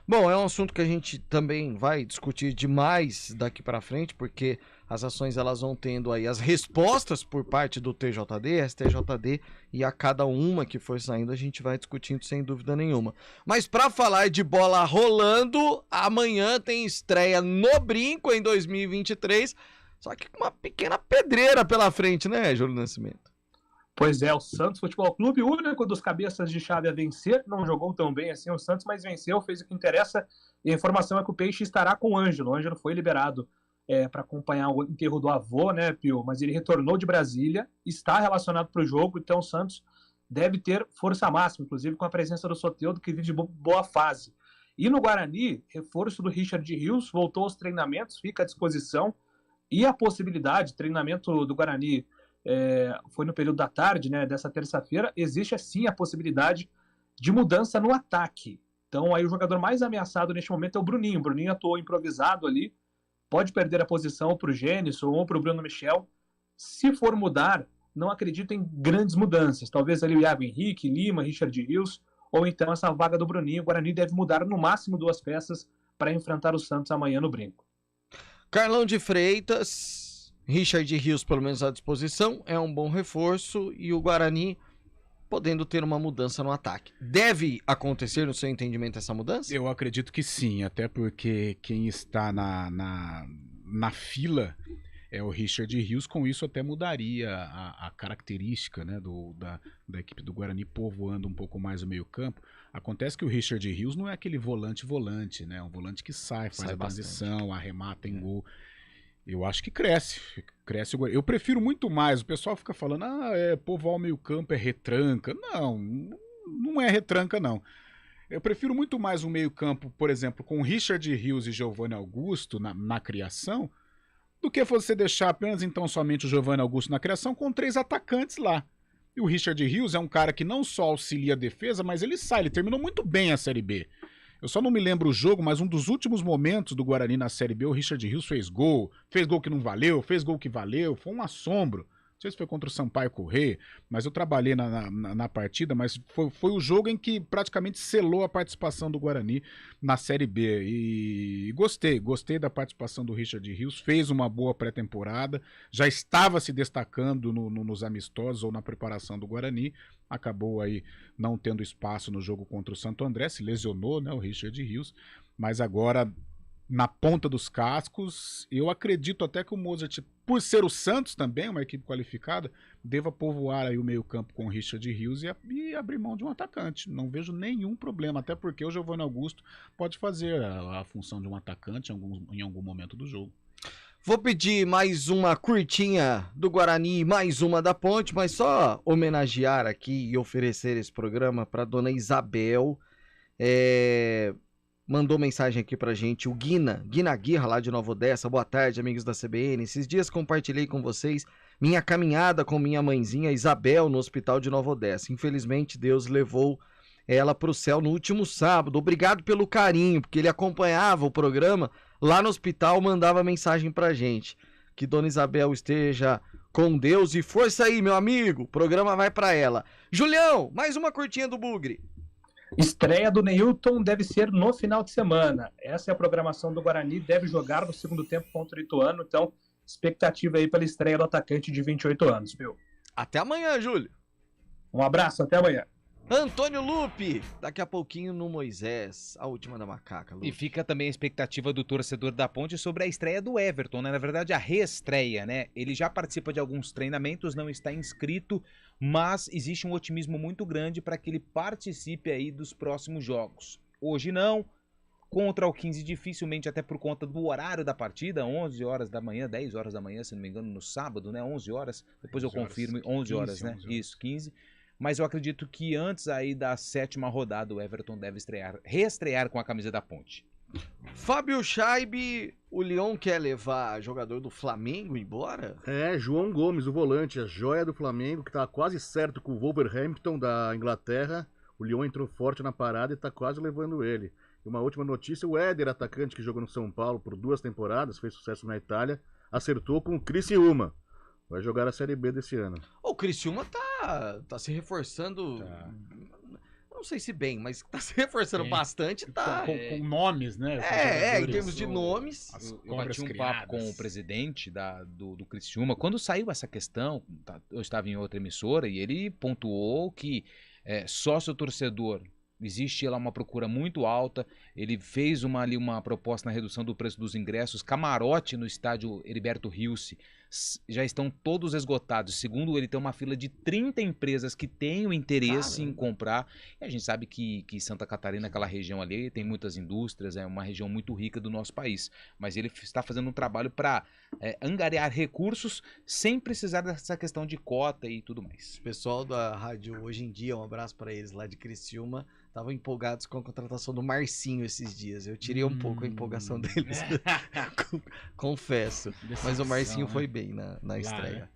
Bom, é um assunto que a gente também vai discutir demais daqui para frente, porque as ações elas vão tendo aí as respostas por parte do TJD, STJD, e a cada uma que for saindo a gente vai discutindo sem dúvida nenhuma. Mas para falar de bola rolando, amanhã tem estreia no Brinco em 2023, só que com uma pequena pedreira pela frente, né, Júlio Nascimento? Pois é, o Santos Futebol Clube, o único dos cabeças de chave a vencer, não jogou tão bem assim o Santos, mas venceu, fez o que interessa, e a informação é que o Peixe estará com o Ângelo. O Ângelo foi liberado para acompanhar o enterro do avô, né, Pio? Mas ele retornou de Brasília, está relacionado para o jogo, então o Santos deve ter força máxima, inclusive com a presença do Soteldo, que vive de boa fase. E no Guarani, reforço do Richard Rios, voltou aos treinamentos, fica à disposição, e a possibilidade, treinamento do Guarani foi no período da tarde, né, dessa terça-feira, existe assim a possibilidade de mudança no ataque. Então aí o jogador mais ameaçado neste momento é o Bruninho. O Bruninho atuou improvisado ali, pode perder a posição para o Gênison ou para o Bruno Michel. Se for mudar, não acredito em grandes mudanças. Talvez ali o Iago Henrique, Lima, Richard Rios, ou então essa vaga do Bruninho. O Guarani deve mudar no máximo 2 peças para enfrentar o Santos amanhã no Brinco. Carlão de Freitas, Richard Rios pelo menos à disposição, é um bom reforço, e o Guarani podendo ter uma mudança no ataque. Deve acontecer, no seu entendimento, essa mudança? Eu acredito que sim, até porque quem está na fila é o Richard Rios, com isso até mudaria a característica, né, da equipe do Guarani, povoando um pouco mais o meio campo. Acontece que o Richard Rios não é aquele volante, né, um volante que faz a transição, arremata em gol. Eu acho que cresce. Eu prefiro muito mais. O pessoal fica falando, povoar o meio campo é retranca. Não é retranca, não. Eu prefiro muito mais um meio campo, por exemplo, com Richard Rios e Giovanni Augusto na criação, do que você deixar apenas então somente o Giovanni Augusto na criação com 3 atacantes lá. E o Richard Rios é um cara que não só auxilia a defesa, mas ele terminou muito bem a Série B. Eu só não me lembro o jogo, mas um dos últimos momentos do Guarani na Série B, o Richard Rios fez gol que não valeu, fez gol que valeu, foi um assombro. Não sei se foi contra o Sampaio Corrêa, mas eu trabalhei na partida, mas foi o jogo em que praticamente selou a participação do Guarani na Série B. E gostei da participação do Richard Rios, fez uma boa pré-temporada, já estava se destacando nos amistosos ou na preparação do Guarani, acabou aí não tendo espaço no jogo contra o Santo André, se lesionou, né, o Richard Rios, mas agora na ponta dos cascos, eu acredito até que o Mozart, por ser o Santos também, uma equipe qualificada, deva povoar aí o meio campo com o Richard Rios e abrir mão de um atacante. Não vejo nenhum problema, até porque o Giovanni Augusto pode fazer a função de um atacante em algum momento do jogo. Vou pedir mais uma curtinha do Guarani, mais uma da Ponte, mas só homenagear aqui e oferecer esse programa para dona Isabel. Mandou mensagem aqui pra gente, o Guina Guirra, lá de Nova Odessa. Boa tarde, amigos da CBN. Esses dias compartilhei com vocês minha caminhada com minha mãezinha Isabel no hospital de Nova Odessa. Infelizmente, Deus levou ela pro céu no último sábado. Obrigado pelo carinho, porque ele acompanhava o programa lá no hospital mandava mensagem pra gente. Que Dona Isabel esteja com Deus e força aí, meu amigo. O programa vai pra ela. Julião, mais uma curtinha do Bugre. Estreia do Neilton deve ser no final de semana. Essa é a programação do Guarani, deve jogar no segundo tempo contra o Ituano, então expectativa aí pela estreia do atacante de 28 anos, viu? Até amanhã, Júlio. Um abraço, até amanhã. Antônio Lupe, daqui a pouquinho no Moisés, a última da macaca. Lupe. E fica também a expectativa do torcedor da Ponte sobre a estreia do Everton, né? Na verdade, a reestreia, né? Ele já participa de alguns treinamentos, não está inscrito, mas existe um otimismo muito grande para que ele participe aí dos próximos jogos. Hoje não, contra o 15 dificilmente, até por conta do horário da partida, 11 horas da manhã, 10 horas da manhã, se não me engano, no sábado, né? 11 horas, depois eu confirmo, 11 horas, né? 11 horas. Isso, 15. Mas eu acredito que antes aí da 7ª rodada o Everton deve reestrear com a camisa da Ponte. Fábio Scheibe, o Lyon quer levar jogador do Flamengo embora? João Gomes, o volante, a joia do Flamengo, que tá quase certo com o Wolverhampton da Inglaterra. O Lyon entrou forte na parada e tá quase levando ele. E uma última notícia, o Éder, atacante que jogou no São Paulo por 2 temporadas, fez sucesso na Itália, acertou com o Criciúma. Vai jogar a Série B desse ano. O Criciúma tá se reforçando, não sei se bem, mas tá se reforçando bastante. Tá, com nomes, né? Em termos de nomes. Eu bati um papo com o presidente do Criciúma. Quando saiu essa questão, eu estava em outra emissora e ele pontuou que sócio-torcedor, existe lá uma procura muito alta. Ele fez uma proposta na redução do preço dos ingressos. Camarote no estádio Heriberto Rilse já estão todos esgotados. Segundo ele, tem uma fila de 30 empresas que têm o interesse em comprar. E a gente sabe que Santa Catarina, aquela região ali, tem muitas indústrias, é uma região muito rica do nosso país. Mas ele está fazendo um trabalho para angariar recursos sem precisar dessa questão de cota e tudo mais. O pessoal da rádio Hoje em Dia, um abraço para eles lá de Criciúma, estavam empolgados com a contratação do Marcinho esses dias. Eu tirei um pouco a empolgação deles, confesso. Mas o Marcinho foi bem na estreia.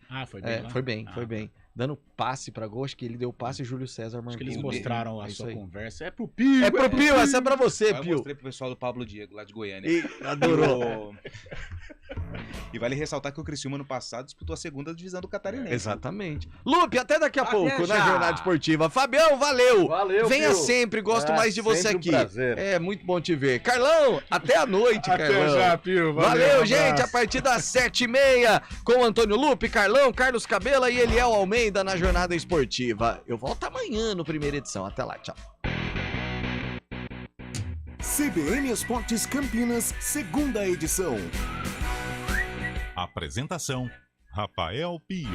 Foi bem? Foi bem. Dando passe pra gol, acho que ele deu passe e o Júlio César marcou. Acho que eles mostraram a sua conversa. É pro Pio! Essa é pra você, Pio. Eu mostrei pro pessoal do Pablo Diego, lá de Goiânia. Adorou. E vale ressaltar que o Criciúma no passado disputou a 2ª divisão do Catarinense. Exatamente. Lupe, até daqui a pouco na Jornada Esportiva. Fabião, valeu! Venha Pio. sempre, gosto mais de você aqui. Prazer. É muito bom te ver. Carlão, até a noite, Carlão. Até já, Pio. Valeu, gente. A partir das 7h30 com Antônio Lupe, Carlão, Carlos Cabela e Eliel Almeida na Jornada Esportiva. Eu volto amanhã no Primeira Edição. Até lá, tchau. CBN Esportes Campinas, 2ª edição. Apresentação: Rafael Pio.